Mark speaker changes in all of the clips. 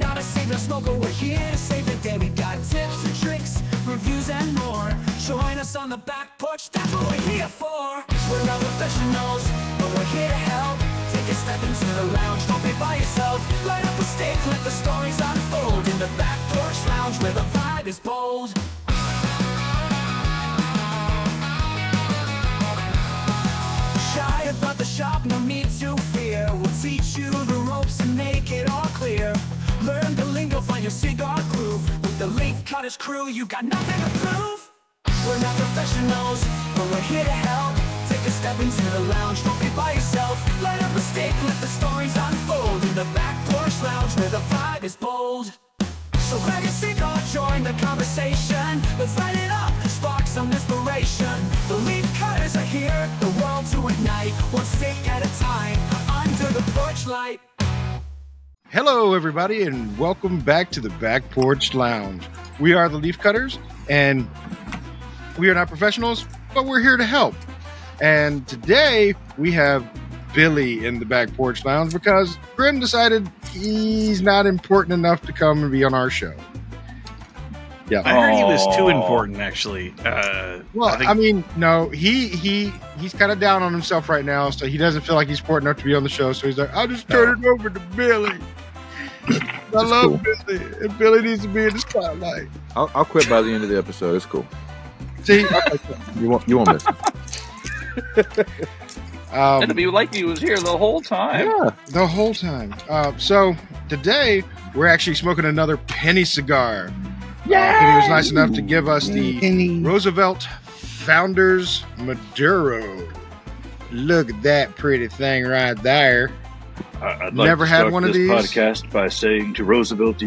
Speaker 1: not a savior smoker, we're here to save the day. We got tips and tricks, reviews and more. Join us on the back porch, that's what we're here for. We're not professionals, but we're here to help. Take a step into the lounge, don't be by yourself. Light up a stick, let the stories unfold. In the back porch lounge where the vibe is bold. Shy about the shop, no need to fear. We'll teach you the ropes and make it all clear. Learn the lingo, find your cigar groove. With the Leaf Cutters crew, you got nothing to prove. We're not professionals, but we're here to help. Take a step into the lounge, don't be by yourself. Light up a stick, let the stories unfold. In the back porch lounge where the vibe is bold. So grab your cigar, join the conversation. Let's light it up, spark some inspiration. The Leaf Cutters are here, the world to ignite. One stick at a time, under the porch light.
Speaker 2: Hello, everybody, and welcome back to the Back Porch Lounge. We are the Leaf Cutters, and we are not professionals, but we're here to help. And today, we have Billy in the Back Porch Lounge because Grim decided he's not important enough to come and be on our show. Yeah,
Speaker 3: I heard he was too important, actually.
Speaker 2: No, he's kind of down on himself right now, so he doesn't feel like he's important enough to be on the show. So he's like, I'll just turn it over to Billy. I love Billy, and Billy needs to be in the spotlight.
Speaker 4: I'll quit by the end of the episode. It's cool.
Speaker 2: See,
Speaker 4: you won't miss it.
Speaker 3: It'd be like he was here the whole time.
Speaker 4: Yeah,
Speaker 2: the whole time. So today we're actually smoking another penny cigar. Penny was nice enough to give us the Roosevelt Founders Maduro. Look at that pretty thing right there.
Speaker 5: I'd like
Speaker 2: Never
Speaker 5: to
Speaker 2: had
Speaker 5: start
Speaker 2: one of
Speaker 5: this
Speaker 2: these
Speaker 5: podcast by saying to Roosevelt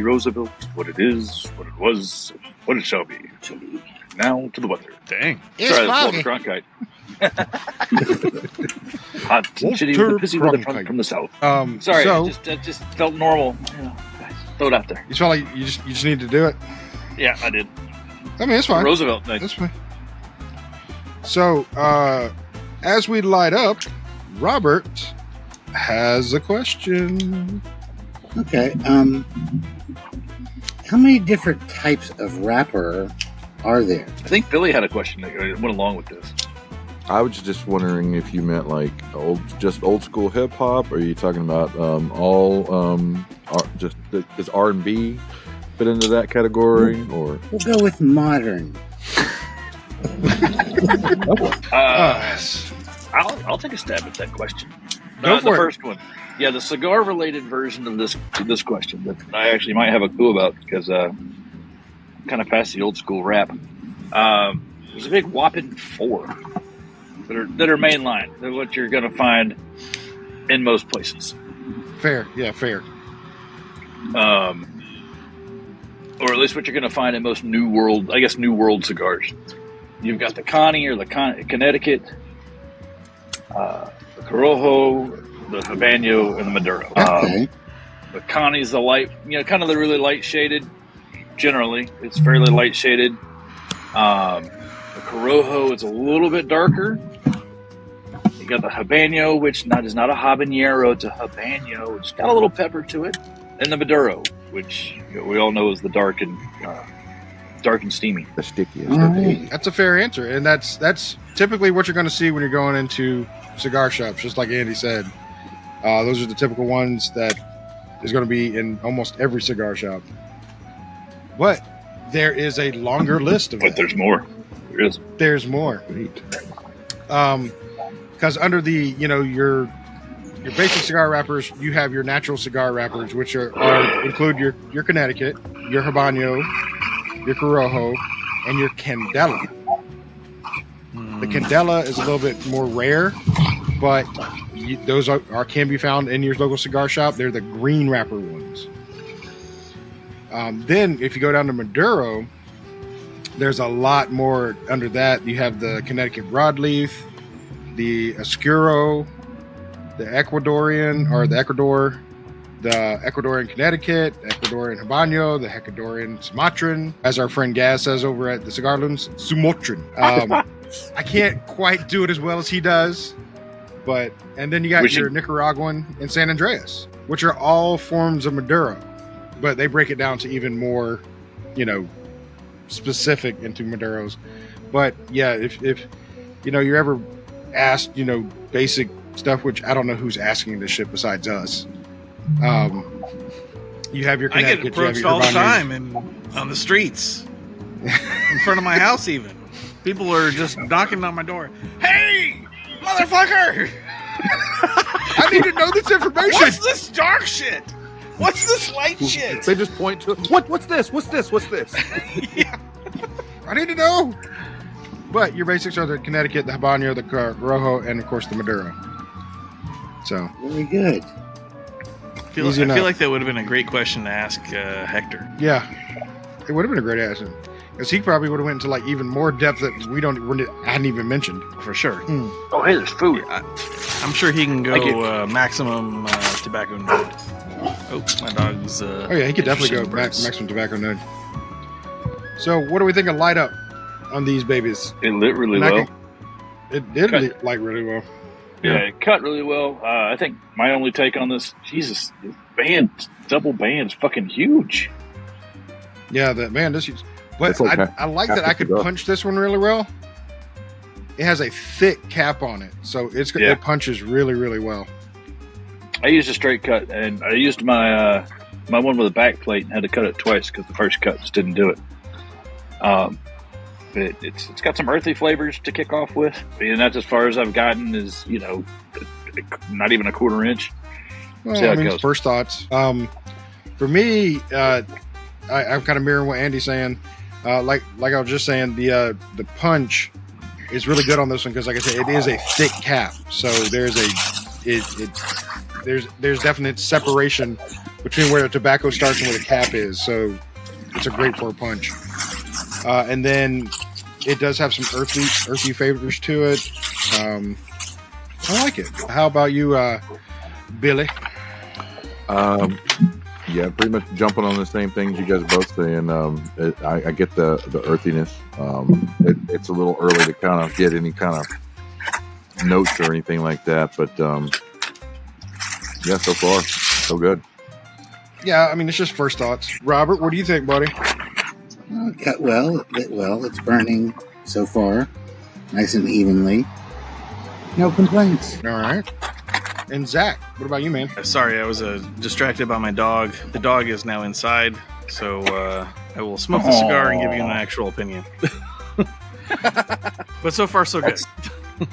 Speaker 5: what it is, what it was, what it shall be. Now to the weather.
Speaker 3: Dang.
Speaker 2: It's
Speaker 5: Sorry,
Speaker 2: foggy.
Speaker 5: that's Walter Cronkite. Hot and shitty with the pissy weather from the south. Sorry,
Speaker 2: so,
Speaker 5: it just felt normal. Throw it out there.
Speaker 2: You felt like you just need to do it?
Speaker 5: Yeah, I did.
Speaker 2: I mean, it's fine.
Speaker 5: Roosevelt night.
Speaker 2: That's fine. So, as we light up, Robert has a question.
Speaker 6: Okay. How many different types of wrapper are there?
Speaker 5: I think Billy had a question that went along with this.
Speaker 4: I was just wondering if you meant like old school hip hop, or are you talking about does R&B fit into that category, or
Speaker 6: We'll go with modern.
Speaker 5: I'll take a stab at that question.
Speaker 2: Go for
Speaker 5: the
Speaker 2: it.
Speaker 5: first one. Yeah, the cigar-related version of this question that I actually might have a clue about because kind of past the old school rap. There's a big whopping 4 that are mainline. They're what you're going to find in most places.
Speaker 2: Fair. Yeah, fair.
Speaker 5: Or at least what you're going to find in most New World cigars. You've got the Connie or the Connecticut, the Corojo, the Habano, and the Maduro.
Speaker 6: Okay.
Speaker 5: The Connie's the light, kind of the really light shaded. Generally, it's fairly light shaded. The Corojo is a little bit darker. You got the Habano, which is not a habanero, it's a Habano. It's got a little pepper to it. And the Maduro, which we all know is the dark and steamy.
Speaker 4: the stickiest?
Speaker 6: All right.
Speaker 2: That's a fair answer, and that's typically what you're going to see when you're going into cigar shops. Just like Andy said, those are the typical ones that is going to be in almost every cigar shop. But there is a longer list of
Speaker 5: But
Speaker 2: that.
Speaker 5: there's more. There is.
Speaker 2: There's more. Because under the your basic cigar wrappers, you have your natural cigar wrappers, which include your Connecticut, your Habano, your Corojo, and your Candela. The Candela is a little bit more rare, but those can be found in your local cigar shop. They're the green wrapper ones. Then, if you go down to Maduro, there's a lot more under that. You have the Connecticut broadleaf, the Oscuro, the Ecuadorian Connecticut, the Ecuadorian Habano, the Ecuadorian Sumatran, as our friend Gaz says over at the Cigar Looms, Sumatran. I can't quite do it as well as he does, and then you got your Nicaraguan and San Andreas, which are all forms of Maduro. but they break it down to even more, specific into Maduros. But yeah, if you're ever asked, basic stuff, which I don't know who's asking this shit besides us. You have your
Speaker 7: I get
Speaker 2: Connecticut,
Speaker 7: approached all the time and on the streets, in front of my house even. People are just knocking on my door. Hey, motherfucker!
Speaker 2: I need to know this information.
Speaker 7: What's this dark shit? What's this light shit?
Speaker 4: They just point to what's this? What's this? What's this?
Speaker 7: Yeah.
Speaker 2: I need to know. But your basics are the Connecticut, the Habanero, the Corojo, and of course the Maduro. So
Speaker 6: Very good.
Speaker 7: I feel like that would have been a great question to ask Hector.
Speaker 2: yeah, it would have been a great answer because he probably would have went into like even more depth that I hadn't even mentioned.
Speaker 7: For sure.
Speaker 5: Oh, hey, there's food.
Speaker 7: I'm sure he can go maximum tobacco node. Oh, my dog's...
Speaker 2: Oh yeah, he could definitely go maximum tobacco node. So what do we think of light up on these babies?
Speaker 5: It lit really well.
Speaker 2: It did light really well.
Speaker 5: Yeah, it cut really well. I think my only take on this, Jesus, this double band's fucking huge.
Speaker 2: Yeah, this is. But
Speaker 4: like
Speaker 2: I like that I could punch this one really well. It has a thick cap on it, so it punches really, really well.
Speaker 5: I used a straight cut, and I used my one with a back plate and had to cut it twice because the first cut just didn't do it. It's got some earthy flavors to kick off with, and that's as far as I've gotten. Is not even a quarter inch.
Speaker 2: Well, I mean, first thoughts. For me, I'm kind of mirroring what Andy's saying. Like I was just saying, the punch is really good on this one because, like I said, it is a thick cap. So there's there's definite separation between where the tobacco starts and where the cap is. So it's a great pour punch. And then it does have some earthy flavors to it. I like it. How about you, Billy?
Speaker 4: Yeah, pretty much jumping on the same things you guys both saying. I get the earthiness. It's a little early to kind of get any kind of notes or anything like that, but yeah, so far so good.
Speaker 2: Yeah, I mean it's just first thoughts. Robert, what do you think, buddy?
Speaker 6: Cut well, lit well. It's burning so far, nice and evenly. No complaints.
Speaker 2: All right. And Zach, what about you, man?
Speaker 7: Sorry, I was distracted by my dog. The dog is now inside, so I will smoke the cigar and give you an actual opinion. But so far, so good.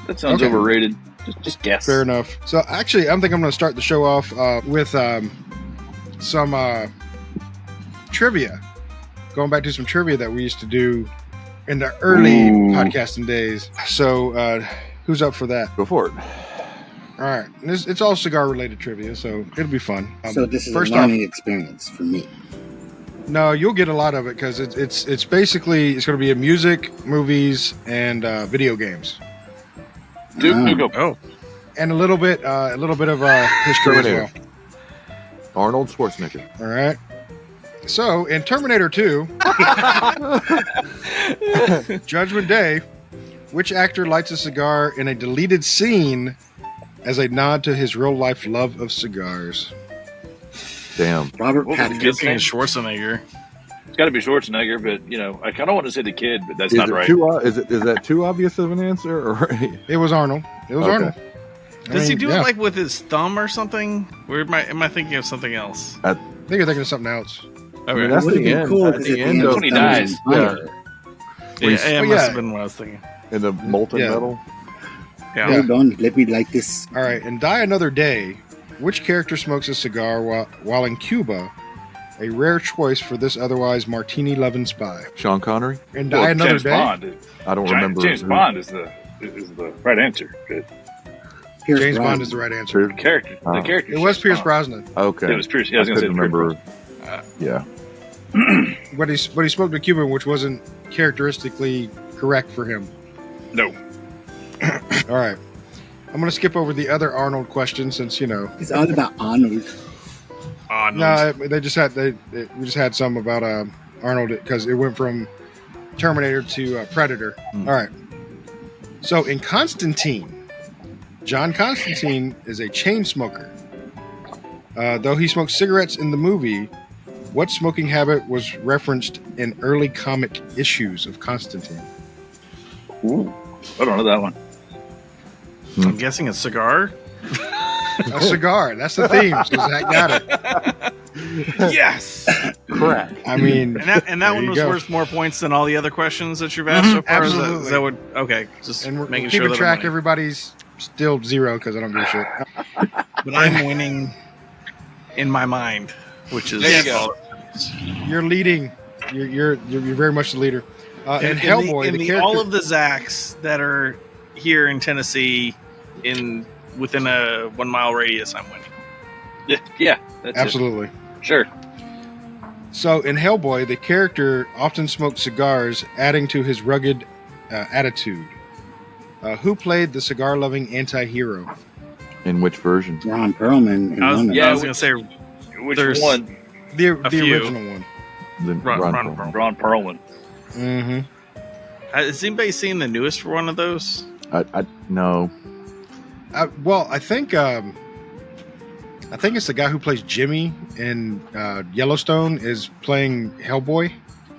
Speaker 5: That sounds overrated. Just guess.
Speaker 2: Fair enough. So actually, I think I'm going to start the show off with some trivia. Going back to some trivia that we used to do in the early podcasting days. So who's up for that?
Speaker 4: Go for it.
Speaker 2: All right. It's all cigar-related trivia, so it'll be fun.
Speaker 6: So this is a learning experience for me.
Speaker 2: No, you'll get a lot of it because it's basically it's going to be music, movies, and video games.
Speaker 5: Go.
Speaker 2: And a little bit of history as well.
Speaker 4: Arnold Schwarzenegger.
Speaker 2: All right. So in Terminator 2, Judgment Day, which actor lights a cigar in a deleted scene as a nod to his real life love of cigars?
Speaker 4: Damn.
Speaker 6: Robert
Speaker 7: Well,
Speaker 6: Patrick.
Speaker 7: guessing is Schwarzenegger.
Speaker 5: It's got to be Schwarzenegger, but I kind of want to say the kid, but that's not right.
Speaker 4: Is that too obvious of an answer? Or
Speaker 2: It was Arnold. Arnold.
Speaker 7: Does he do it like with his thumb or something? Or am I thinking of something else?
Speaker 2: I think you're thinking of something else.
Speaker 4: I mean, that's
Speaker 6: Would have
Speaker 4: the
Speaker 6: been
Speaker 4: end.
Speaker 6: cool
Speaker 4: At
Speaker 6: because
Speaker 4: the
Speaker 6: at
Speaker 4: end of
Speaker 5: when he dies.
Speaker 4: Yeah.
Speaker 7: It must have been what I was thinking.
Speaker 4: In the molten metal.
Speaker 7: Yeah.
Speaker 6: Hold on, let me light this.
Speaker 2: All right. In Die Another Day, which character smokes a cigar while in Cuba? A rare choice for this otherwise martini-loving spy.
Speaker 4: Sean Connery.
Speaker 2: In Die Another
Speaker 5: James
Speaker 2: Day.
Speaker 5: Bond.
Speaker 4: I don't remember.
Speaker 5: James Bond is the right answer. But
Speaker 2: James Bond is the right answer.
Speaker 5: the character.
Speaker 2: It was Pierce Brosnan.
Speaker 4: Okay.
Speaker 5: It was Pierce. Yeah, I was going to say
Speaker 4: remember. Yeah.
Speaker 2: But he smoked a Cuban, which wasn't characteristically correct for him.
Speaker 5: No.
Speaker 2: All right. I'm going to skip over the other Arnold question since,
Speaker 6: It's all about Arnold.
Speaker 2: No, we just had some about Arnold because it went from Terminator to Predator. All right. So in Constantine, John Constantine is a chain smoker. Though he smoked cigarettes in the movie, What smoking habit was referenced in early comic issues of Constantine?
Speaker 5: Ooh, I don't know that one.
Speaker 7: I'm guessing a cigar.
Speaker 2: A cigar. That's the theme. So Zach got it.
Speaker 7: Yes.
Speaker 4: Correct.
Speaker 2: I mean,
Speaker 7: And that one was worth more points than all the other questions that you've asked so far.
Speaker 2: Absolutely.
Speaker 7: Is that what? Okay, just
Speaker 2: and we're
Speaker 7: making
Speaker 2: keeping
Speaker 7: sure that
Speaker 2: track.
Speaker 7: I'm winning.
Speaker 2: Everybody's still 0 because I don't give a shit.
Speaker 7: But I'm winning in my mind, which is
Speaker 5: There you go.
Speaker 2: You're leading. You're very much the leader. And Hellboy, the character,
Speaker 7: all of the Zacks that are here in Tennessee, within a 1 mile radius, I'm winning.
Speaker 5: Yeah, that's
Speaker 2: absolutely.
Speaker 5: it. Sure.
Speaker 2: So in Hellboy, the character often smoked cigars, adding to his rugged attitude. Who played the cigar-loving anti-hero?
Speaker 4: In which version?
Speaker 6: Ron Perlman. In
Speaker 7: I was,
Speaker 6: one of
Speaker 7: yeah, I
Speaker 6: them.
Speaker 7: was going to say
Speaker 5: Which
Speaker 7: There's-
Speaker 5: one?
Speaker 2: The
Speaker 7: few.
Speaker 2: original one.
Speaker 7: Ron
Speaker 4: Perlman.
Speaker 5: Ron Perlman.
Speaker 2: Mm-hmm.
Speaker 7: Has anybody seen the newest one of those?
Speaker 4: No.
Speaker 2: Well, I think it's the guy who plays Jimmy in Yellowstone is playing Hellboy.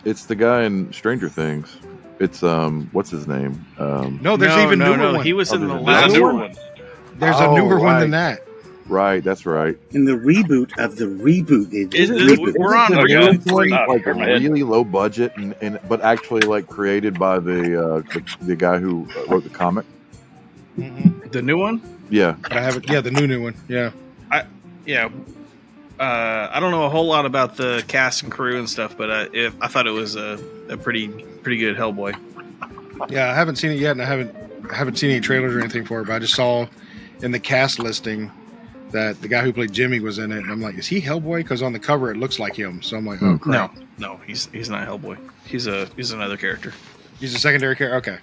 Speaker 4: It's the guy in Stranger Things. It's what's his name?
Speaker 2: No, there's even newer one.
Speaker 7: He was in the
Speaker 4: there's
Speaker 7: last
Speaker 5: newer
Speaker 7: one.
Speaker 5: one.
Speaker 2: There's a newer one than
Speaker 4: right.
Speaker 2: that.
Speaker 4: Right, that's right.
Speaker 6: In the reboot of the reboot. They did
Speaker 7: Isn't
Speaker 6: the
Speaker 7: it-
Speaker 6: reboot.
Speaker 7: we're on
Speaker 5: Oh, yeah.
Speaker 7: one
Speaker 5: It's
Speaker 7: point.
Speaker 5: not
Speaker 4: Like
Speaker 5: in my head.
Speaker 4: really low budget, and but actually like created by the guy who wrote the comic.
Speaker 2: Mm-hmm.
Speaker 7: The new one?
Speaker 4: Yeah,
Speaker 2: But I haven't. Yeah, the new one. Yeah.
Speaker 7: Yeah. I don't know a whole lot about the cast and crew and stuff, but I thought it was a pretty good Hellboy.
Speaker 2: Yeah, I haven't seen it yet, and I haven't seen any trailers or anything for it. But I just saw in the cast listing that the guy who played Jimmy was in it, and I'm like, is he Hellboy? Because on the cover it looks like him. So I'm like, oh crap.
Speaker 7: No, he's not Hellboy. He's another character.
Speaker 2: He's a secondary character. Okay.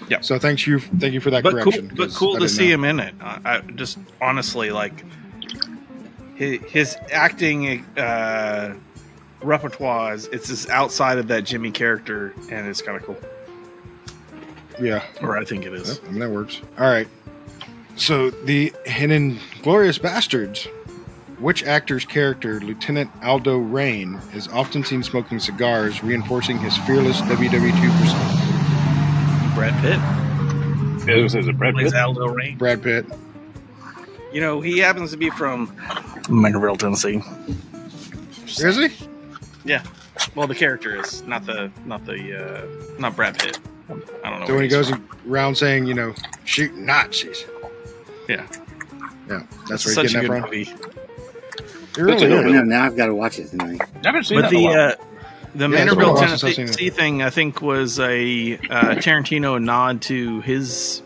Speaker 7: Yeah.
Speaker 2: So thank you for that
Speaker 7: But
Speaker 2: correction.
Speaker 7: cool, but
Speaker 2: 'cause
Speaker 7: cool
Speaker 2: I
Speaker 7: to
Speaker 2: didn't
Speaker 7: see
Speaker 2: know.
Speaker 7: him in it. I just honestly like his acting repertoire. It's just outside of that Jimmy character, and it's kind of cool.
Speaker 2: Yeah.
Speaker 7: Or I think it is.
Speaker 2: Yep, I mean, that works. All right. So in Inglourious Bastards, which actor's character, Lieutenant Aldo Rain, is often seen smoking cigars, reinforcing his fearless WW2 persona?
Speaker 7: Brad Pitt
Speaker 5: Yeah, this is a Brad
Speaker 7: plays
Speaker 5: Pitt.
Speaker 7: Aldo Rain.
Speaker 2: Brad Pitt.
Speaker 7: You know, he happens to be from Monroeville, Tennessee.
Speaker 2: Is he?
Speaker 7: Yeah. Well, the character is not Brad Pitt. I don't know.
Speaker 2: So
Speaker 7: where
Speaker 2: when he
Speaker 7: he's
Speaker 2: goes
Speaker 7: from.
Speaker 2: around saying, shoot Nazis.
Speaker 7: Yeah.
Speaker 2: Yeah, that's
Speaker 7: It's
Speaker 2: where he's
Speaker 7: such a
Speaker 2: getting
Speaker 7: good
Speaker 2: that from.
Speaker 7: movie.
Speaker 2: It really
Speaker 5: a
Speaker 6: I
Speaker 2: is.
Speaker 6: don't know, now I've got to watch it tonight.
Speaker 5: I haven't seen
Speaker 7: But
Speaker 5: that in a while.
Speaker 7: the
Speaker 2: Yeah, it's been a
Speaker 7: Manorville,
Speaker 2: while since I've seen
Speaker 7: Tennessee thing, I think, was a Tarantino nod to his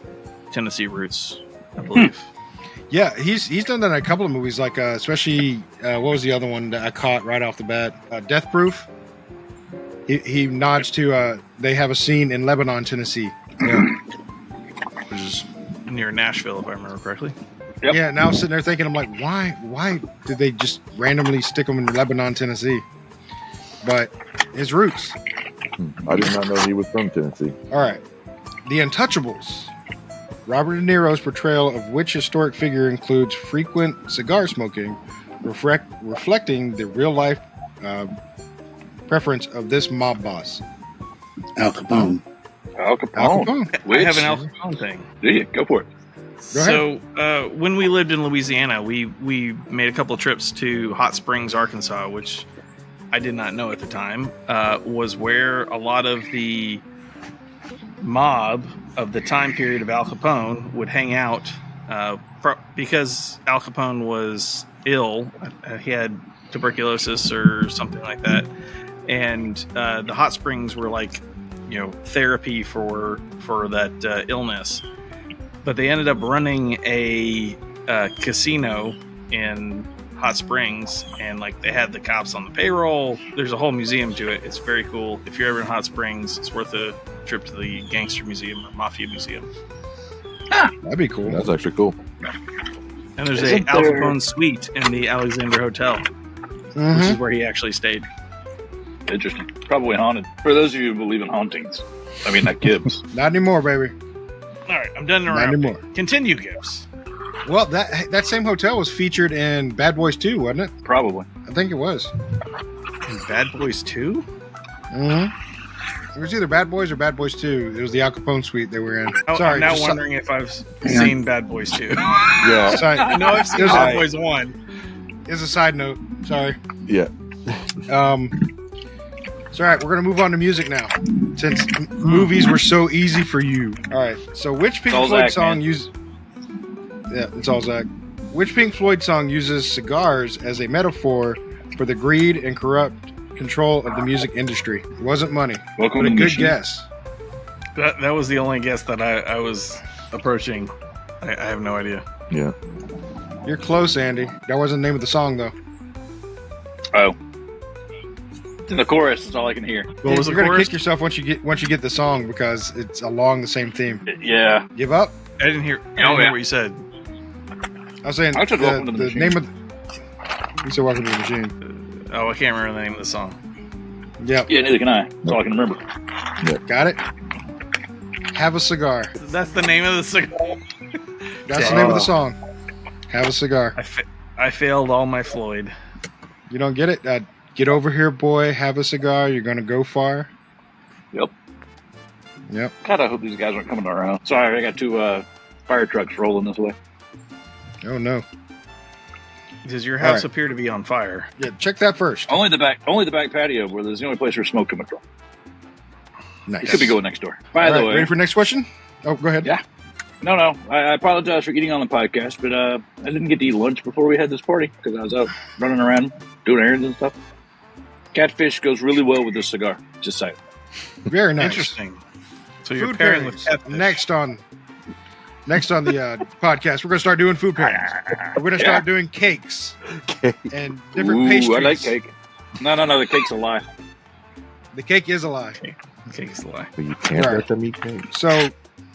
Speaker 7: Tennessee roots, I believe.
Speaker 2: Yeah, he's done that in a couple of movies, like especially what was the other one that I caught right off the bat? Death Proof. He nods to they have a scene in Lebanon, Tennessee. Yeah. Which is,
Speaker 7: Near Nashville, if I remember correctly.
Speaker 5: Yep.
Speaker 2: yeah. Now I'm sitting there thinking, I'm like, why did they just randomly stick him in Lebanon, Tennessee? But his roots.
Speaker 4: I did not know he was from Tennessee.
Speaker 2: All right, The Untouchables. Robert De Niro's portrayal of which historic figure includes frequent cigar smoking, reflecting the real-life preference of this mob boss.
Speaker 6: Al Capone.
Speaker 5: Al
Speaker 2: Al
Speaker 5: Capone.
Speaker 2: Capone.
Speaker 7: I have an
Speaker 5: Which-
Speaker 7: Al Capone thing.
Speaker 5: Do you? Go for it.
Speaker 2: Go
Speaker 7: So when we lived in Louisiana, we made a couple of trips to Hot Springs, Arkansas, which I did not know at the time was where a lot of the mob of the time period of Al Capone would hang out because Al Capone was ill. He had tuberculosis or something like that, and the hot springs were like, therapy for that illness. But they ended up running a casino in Hot Springs, and like they had the cops on the payroll. There's a whole museum to it. It's very cool. If you're ever in Hot Springs, it's worth a trip to the Gangster Museum or Mafia Museum.
Speaker 2: That'd be cool.
Speaker 4: That's actually cool.
Speaker 7: And there's
Speaker 5: Isn't
Speaker 7: a Al
Speaker 5: there-
Speaker 7: Capone suite in the Alexander Hotel,
Speaker 2: Mhm.
Speaker 7: which is where he actually stayed.
Speaker 5: Interesting. Probably haunted. For those of you who believe in hauntings. I mean, that Gibbs.
Speaker 2: Not anymore, baby.
Speaker 7: All right, I'm done
Speaker 2: Not
Speaker 7: around.
Speaker 2: anymore.
Speaker 7: Continue, Gibbs.
Speaker 2: Well, that same hotel was featured in Bad Boys 2, wasn't it?
Speaker 5: Probably.
Speaker 2: I think it was.
Speaker 7: Bad Boys 2?
Speaker 2: It was either Bad Boys or Bad Boys 2. It was the Al Capone suite they were in. Sorry,
Speaker 7: I'm now
Speaker 2: just
Speaker 7: wondering if I've seen Bad Boys 2.
Speaker 4: Yeah.
Speaker 2: Sorry.
Speaker 7: I know I've seen Bad Boys 1.
Speaker 2: It's a side note. Sorry.
Speaker 4: Yeah.
Speaker 2: It's all right. We're gonna move on to music now, since movies were so easy for you. All right. So, which Pink Floyd
Speaker 5: Zach,
Speaker 2: song
Speaker 5: man.
Speaker 2: uses? Yeah, it's all Zach. Which Pink Floyd song uses cigars as a metaphor for the greed and corrupt control of the music industry? It wasn't money,
Speaker 5: Welcome
Speaker 2: but a
Speaker 5: to the
Speaker 2: good
Speaker 5: machine.
Speaker 2: guess.
Speaker 7: That was the only guess that I was approaching. I have no idea.
Speaker 4: Yeah.
Speaker 2: You're close, Andy. That wasn't the name of the song, though.
Speaker 5: Oh. It's in the chorus. That's all I can hear.
Speaker 7: What was the
Speaker 2: You're gonna
Speaker 7: chorus?
Speaker 2: kick yourself once you get the song because it's along the same theme.
Speaker 5: Yeah.
Speaker 2: Give up.
Speaker 7: I didn't hear. I
Speaker 5: Oh,
Speaker 7: didn't hear
Speaker 5: yeah.
Speaker 7: what you said.
Speaker 2: I was saying
Speaker 5: I took Welcome to the Machine.
Speaker 2: name of. You said "Welcome to the Machine."
Speaker 7: Oh, I can't remember the name of the song.
Speaker 2: Yep.
Speaker 5: Yeah, neither can I. That's all I can remember.
Speaker 2: Got it. Have a cigar.
Speaker 7: That's the name of the cigar.
Speaker 2: That's the name of the song. Have a cigar.
Speaker 7: I failed all my Floyd.
Speaker 2: You don't get it? Get over here, boy. Have a cigar. You're gonna go far.
Speaker 5: Yep.
Speaker 2: Yep.
Speaker 5: God, I hope these guys aren't coming to our house. Sorry, I got two fire trucks rolling this way.
Speaker 2: Oh no.
Speaker 7: Does your
Speaker 2: All
Speaker 7: house
Speaker 2: right.
Speaker 7: appear to be on fire?
Speaker 2: Yeah. Check that first.
Speaker 5: Only the back patio where there's the only place where smoke coming from.
Speaker 2: Nice.
Speaker 5: It could be going next door. By
Speaker 2: All
Speaker 5: the
Speaker 2: right,
Speaker 5: way,
Speaker 2: ready for next question? Oh, go ahead.
Speaker 5: Yeah. No. I apologize for getting on the podcast, but I didn't get to eat lunch before we had this party because I was out running around doing errands and stuff. Catfish goes really well with this cigar. Just saying.
Speaker 2: Very nice.
Speaker 7: Interesting. So you're
Speaker 2: Food
Speaker 7: pairing
Speaker 2: pairings.
Speaker 7: with catfish.
Speaker 2: Next on the podcast, we're gonna start doing food pairings. We're gonna start doing cakes and different
Speaker 5: Ooh,
Speaker 2: pastries.
Speaker 5: I like cake. No, the cake's a lie.
Speaker 2: The cake is a lie.
Speaker 7: Cake's a lie.
Speaker 4: But you can't
Speaker 2: All right.
Speaker 4: let them eat cake.
Speaker 2: So,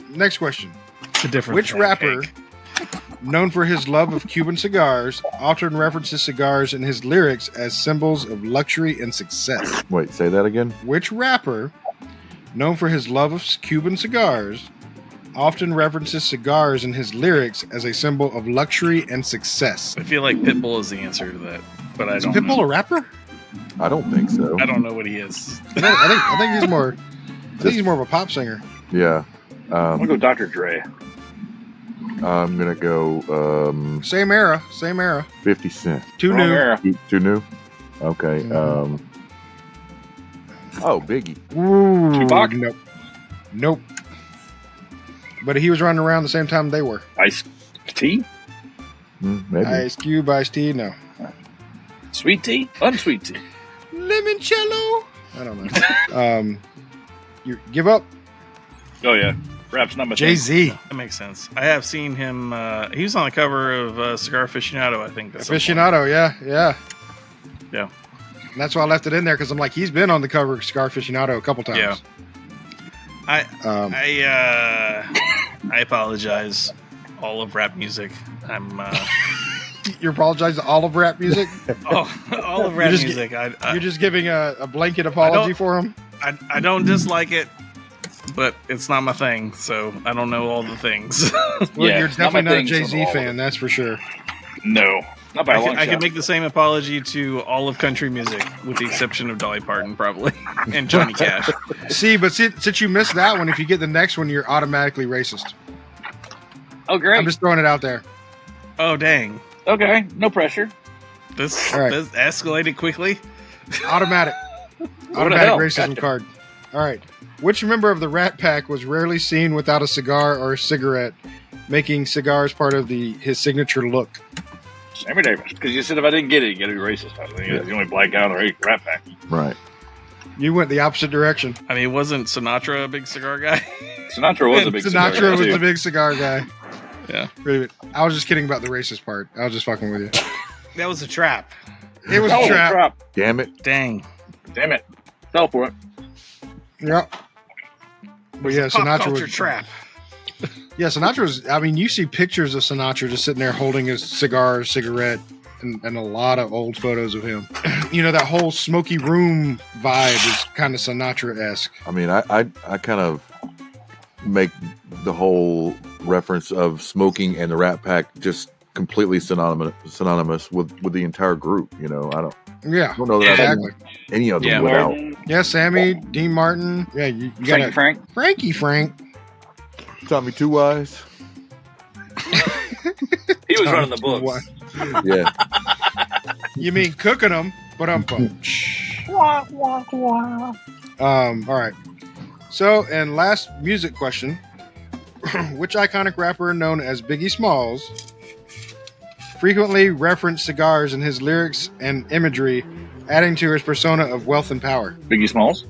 Speaker 2: next question.
Speaker 7: It's a different.
Speaker 2: Which
Speaker 7: kind of
Speaker 2: rapper,
Speaker 7: cake.
Speaker 2: known for his love of Cuban cigars, often references cigars in his lyrics as symbols of luxury and success?
Speaker 4: Wait, say that again?
Speaker 2: Which rapper, known for his love of Cuban cigars, often references cigars in his lyrics as a symbol of luxury and success?
Speaker 7: I feel like Pitbull is the answer to that, but I
Speaker 2: Is
Speaker 7: don't.
Speaker 2: Pitbull
Speaker 7: know.
Speaker 2: a rapper?
Speaker 4: I don't think so.
Speaker 7: I don't know what he is.
Speaker 2: No, I think he's more. I think he's more of a pop singer.
Speaker 4: Yeah.
Speaker 5: I'm gonna go Dr. Dre.
Speaker 4: I'm going to go
Speaker 2: Same era.
Speaker 4: 50 Cent.
Speaker 2: Too
Speaker 5: Wrong
Speaker 2: new.
Speaker 5: era.
Speaker 4: Too new? Okay.
Speaker 2: Mhm.
Speaker 4: Biggie.
Speaker 2: Ooh,
Speaker 5: Tupac?
Speaker 2: Nope. But he was running around the same time they were.
Speaker 5: Ice tea?
Speaker 4: Maybe.
Speaker 2: Ice Cube, Ice T, no.
Speaker 5: Sweet tea? Unsweet tea.
Speaker 2: Limoncello. I don't know. You give up,
Speaker 5: Oh yeah. Rap's not my
Speaker 2: Jay
Speaker 5: thing.
Speaker 2: Z.
Speaker 7: That makes sense. I have seen him. He was on the cover of Cigar Aficionado, I think. at some point.
Speaker 2: Aficionado, yeah.
Speaker 7: Yeah.
Speaker 2: And that's why I left it in there because I'm like, he's been on the cover of Cigar Aficionado a couple times.
Speaker 7: Yeah.
Speaker 2: Um,
Speaker 7: I apologize. All of rap music. I'm.
Speaker 2: you apologize to all of rap music.
Speaker 7: All of rap
Speaker 2: just-
Speaker 7: music.
Speaker 2: You're just giving a blanket apology for him.
Speaker 7: I don't dislike it, but it's not my thing. So I don't know all the things.
Speaker 2: Well,
Speaker 5: Yeah,
Speaker 2: you're
Speaker 5: it's not my
Speaker 2: definitely not a
Speaker 5: thing, so
Speaker 2: Jay-Z
Speaker 5: all of
Speaker 2: fan, that's for sure.
Speaker 5: No. Not by a long
Speaker 7: I
Speaker 5: shot.
Speaker 7: could make the same apology to all of country music, with the exception of Dolly Parton, probably, and Johnny Cash.
Speaker 2: See, but since you missed that one, if you get the next one, you're automatically racist.
Speaker 5: Oh great.
Speaker 2: I'm just throwing it out there.
Speaker 7: Oh dang!
Speaker 5: Okay. No pressure.
Speaker 7: This
Speaker 2: All right.
Speaker 7: escalated quickly.
Speaker 2: Automatic.
Speaker 5: the
Speaker 2: Automatic
Speaker 5: hell?
Speaker 2: racism
Speaker 5: Gotcha.
Speaker 2: card. All right. Which member of the Rat Pack was rarely seen without a cigar or a cigarette, making cigars part of his signature look?
Speaker 5: Sammy Davis. Because you said if I didn't get it, you got to be racist. I think it's the only black guy on the Rat Pack.
Speaker 4: Right.
Speaker 2: You went the opposite direction.
Speaker 7: I mean, wasn't Sinatra a big cigar guy?
Speaker 5: Sinatra was a big cigar
Speaker 2: Sinatra
Speaker 5: guy,
Speaker 2: was
Speaker 5: too.
Speaker 2: the big cigar guy.
Speaker 7: Yeah.
Speaker 2: Really, I was just kidding about the racist part. I was just fucking with you.
Speaker 7: That was a trap.
Speaker 2: It was
Speaker 5: Oh,
Speaker 2: a trap.
Speaker 4: Damn it.
Speaker 7: Dang.
Speaker 5: Damn it. Fell for it.
Speaker 2: Yep. But yeah,
Speaker 7: Pop
Speaker 2: Sinatra
Speaker 7: culture
Speaker 2: was
Speaker 7: trap.
Speaker 2: Yeah, Sinatra was. I mean, you see pictures of Sinatra just sitting there holding his cigar, or cigarette, and a lot of old photos of him. You know, that whole smoky room vibe is kind of Sinatra-esque.
Speaker 4: I mean, I kind of make the whole reference of smoking and the Rat Pack just completely synonymous with the entire group. You know,
Speaker 2: Yeah,
Speaker 4: I don't know that
Speaker 2: exactly.
Speaker 4: I've seen any of them
Speaker 7: Yeah.
Speaker 4: without.
Speaker 2: Yeah, Sammy, Dean Martin. Yeah, you got
Speaker 5: Frankie Frank.
Speaker 2: Frank.
Speaker 4: Tommy Two Eyes.
Speaker 5: He was
Speaker 2: Tommy
Speaker 5: running the
Speaker 2: Two
Speaker 5: books.
Speaker 4: Yeah.
Speaker 2: You mean cooking them? But I'm all right. So, and last music question: which iconic rapper known as Biggie Smalls frequently referenced cigars in his lyrics and imagery, adding to his persona of wealth and power?
Speaker 5: Biggie Smalls?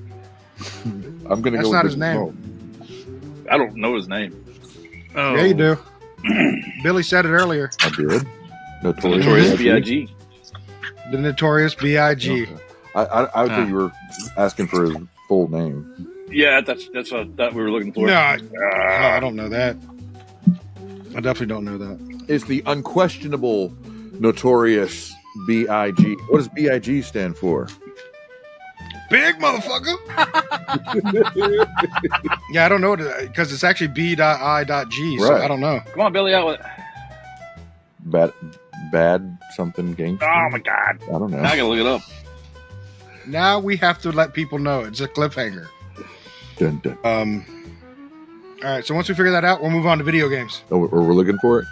Speaker 4: I'm going to
Speaker 2: That's
Speaker 4: go
Speaker 2: not
Speaker 4: with
Speaker 2: his
Speaker 4: Biggie
Speaker 2: name.
Speaker 4: Smalls.
Speaker 5: I don't know his name.
Speaker 7: Oh,
Speaker 2: Yeah, you do. Billy said it earlier.
Speaker 4: I did. Notorious.
Speaker 5: Notorious B.I.G.
Speaker 2: The Notorious B.I.G.
Speaker 4: Okay. I think you were asking for his full name.
Speaker 5: Yeah, that's what I thought we were looking for.
Speaker 2: No, I don't know that. I definitely don't know that.
Speaker 4: It's the unquestionable Notorious B.I.G. What does B.I.G. stand for?
Speaker 2: Big motherfucker. Yeah, I don't know because it's actually B.I.G. So
Speaker 4: Right.
Speaker 2: I don't know.
Speaker 5: Come on, Billy, out with it.
Speaker 4: Bad something gangster?
Speaker 5: Oh, my God.
Speaker 4: I don't know.
Speaker 5: Now I got to look it up.
Speaker 2: Now we have to let people know. It's a cliffhanger.
Speaker 4: Dun, dun.
Speaker 2: All right. So once we figure that out, we'll move on to video games.
Speaker 4: Oh, we're looking for it?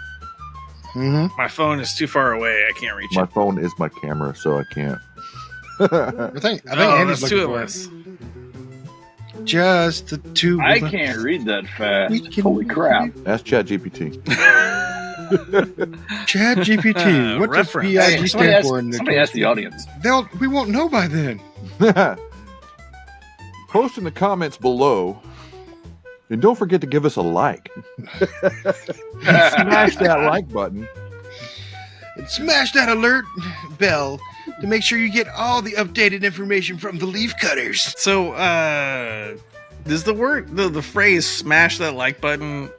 Speaker 2: Mm-hmm.
Speaker 7: my phone is too far away. I can't reach
Speaker 4: My
Speaker 7: it.
Speaker 4: phone is my camera, so I can't.
Speaker 2: I think
Speaker 7: Oh,
Speaker 2: Andy's
Speaker 7: that's
Speaker 2: looking
Speaker 7: two of
Speaker 2: for
Speaker 7: us.
Speaker 2: it. Just the two.
Speaker 5: I
Speaker 2: of us.
Speaker 5: can't read that fast.
Speaker 2: We can-
Speaker 5: Holy crap.
Speaker 4: Ask ChatGPT.
Speaker 2: Chad GPT. What does
Speaker 7: Reference.
Speaker 2: B.I.G. stand for?
Speaker 5: Somebody ask the audience.
Speaker 2: We won't know by then.
Speaker 4: Post in the comments below. And don't forget to give us a like. Smash that like button.
Speaker 2: And smash that alert bell to make sure you get all the updated information from the leaf cutters.
Speaker 7: So, does the phrase "smash that like button"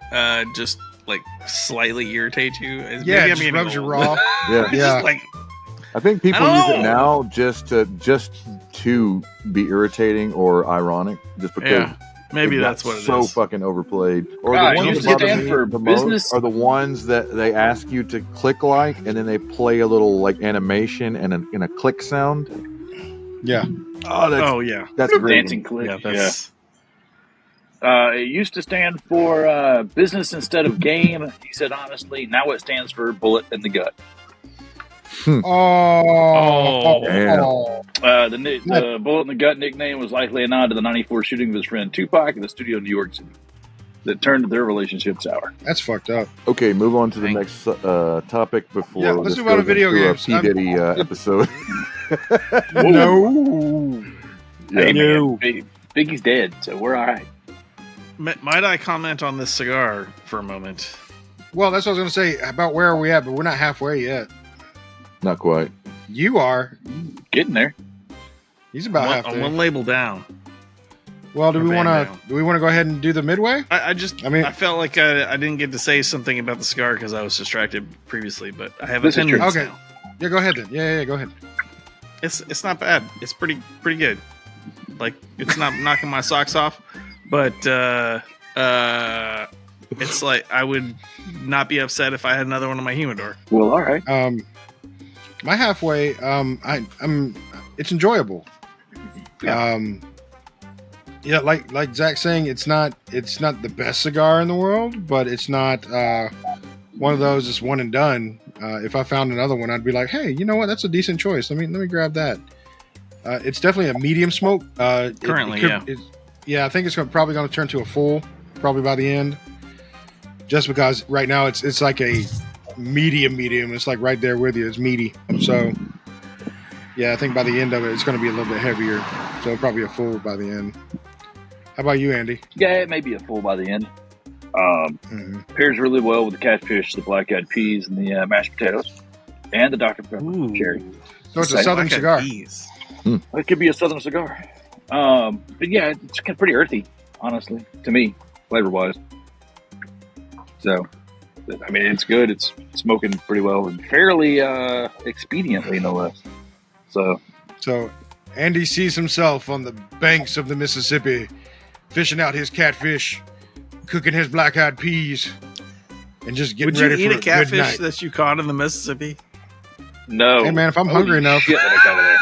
Speaker 7: just like slightly irritate you?
Speaker 2: Yeah,
Speaker 7: Maybe
Speaker 2: it just
Speaker 7: being
Speaker 2: rubs you
Speaker 7: old.
Speaker 2: raw.
Speaker 4: Yeah.
Speaker 7: It's
Speaker 2: Yeah.
Speaker 7: just like
Speaker 4: I think people
Speaker 7: I
Speaker 4: use
Speaker 7: don't
Speaker 4: it
Speaker 7: know.
Speaker 4: now just to be irritating or ironic, just because
Speaker 7: yeah, maybe
Speaker 4: it got
Speaker 7: that's what it is.
Speaker 4: so fucking overplayed. Or
Speaker 5: Ah,
Speaker 4: the
Speaker 5: it
Speaker 4: ones
Speaker 5: used
Speaker 4: that
Speaker 5: to
Speaker 4: bother
Speaker 5: stand
Speaker 4: me
Speaker 5: for
Speaker 4: the
Speaker 5: business-
Speaker 4: most are the ones that they ask you to click like, and then they play a little like animation and a click sound.
Speaker 2: Yeah.
Speaker 7: Oh yeah,
Speaker 4: That's great.
Speaker 5: Dancing click.
Speaker 7: yeah. That's
Speaker 5: It used to stand for business instead of game. He said honestly. Now it stands for bullet in the gut.
Speaker 2: Oh.
Speaker 4: Damn.
Speaker 5: The bullet in the gut nickname was likely a nod to the '94 shooting of his friend Tupac in the studio in New York City that turned their relationship sour.
Speaker 2: That's fucked up.
Speaker 4: Okay, move on to the
Speaker 7: Dang.
Speaker 4: next topic before
Speaker 2: Yeah, let's
Speaker 4: this
Speaker 2: move on to
Speaker 4: goes
Speaker 2: video
Speaker 4: into
Speaker 2: games.
Speaker 4: a P. Diddy episode.
Speaker 2: No.
Speaker 4: Yeah.
Speaker 5: Hey
Speaker 2: No.
Speaker 5: man, Biggie's dead, so we're all right.
Speaker 7: Might I comment on this cigar for a moment?
Speaker 2: Well, that's what I was going to say about where are we at, but we're not halfway yet.
Speaker 4: Not quite.
Speaker 2: You are.
Speaker 5: Getting there.
Speaker 2: He's about
Speaker 7: I'm
Speaker 2: halfway.
Speaker 7: one label down.
Speaker 2: Well, do
Speaker 7: Or
Speaker 2: we
Speaker 7: band
Speaker 2: want
Speaker 7: down.
Speaker 2: to? Do we want to go ahead and do the midway?
Speaker 7: I
Speaker 2: mean-
Speaker 7: felt like I didn't get to say something about the cigar because I was distracted previously, but I have
Speaker 5: This is true.
Speaker 7: opinions
Speaker 2: Okay.
Speaker 7: now.
Speaker 2: Yeah, go ahead then. Yeah, go ahead.
Speaker 7: It's not bad. It's pretty good. Like it's not knocking my socks off, but it's like I would not be upset if I had another one in my humidor.
Speaker 5: Well, all right.
Speaker 2: My halfway. I'm. It's enjoyable.
Speaker 5: Yeah.
Speaker 2: Yeah, like Zach's saying, it's not the best cigar in the world, but it's not one of those that's one and done. If I found another one, I'd be like, hey, you know what? That's a decent choice. Let me grab that. It's definitely a medium smoke.
Speaker 7: Currently,
Speaker 2: yeah. I think it's probably going to turn to a full, probably by the end. Just because right now it's like a medium. It's like right there with you. It's meaty. So yeah, I think by the end of it, it's going to be a little bit heavier. So probably a full by the end. How about you, Andy?
Speaker 5: Yeah, it may be a full by the end.
Speaker 2: Mhm.
Speaker 5: Pairs really well with the catfish, the black-eyed peas, and the mashed potatoes, and the Dr. Pepper
Speaker 7: Ooh.
Speaker 5: cherry.
Speaker 2: So it's a
Speaker 5: Like
Speaker 2: southern
Speaker 7: Black-eyed
Speaker 2: cigar.
Speaker 7: peas.
Speaker 5: It could be a southern cigar. But yeah, it's kind of pretty earthy, honestly, to me, flavor-wise. So, I mean, it's good. It's smoking pretty well and fairly expediently, no less. So,
Speaker 2: Andy sees himself on the banks of the Mississippi, fishing out his catfish, cooking his black-eyed peas, and just getting
Speaker 7: Would you
Speaker 2: ready
Speaker 7: eat
Speaker 2: for
Speaker 7: a
Speaker 2: a good
Speaker 7: catfish
Speaker 2: night.
Speaker 7: that you caught in the Mississippi?
Speaker 5: no.
Speaker 2: Hey man, if I'm
Speaker 5: Holy
Speaker 2: hungry enough,
Speaker 5: shit, that I got it there.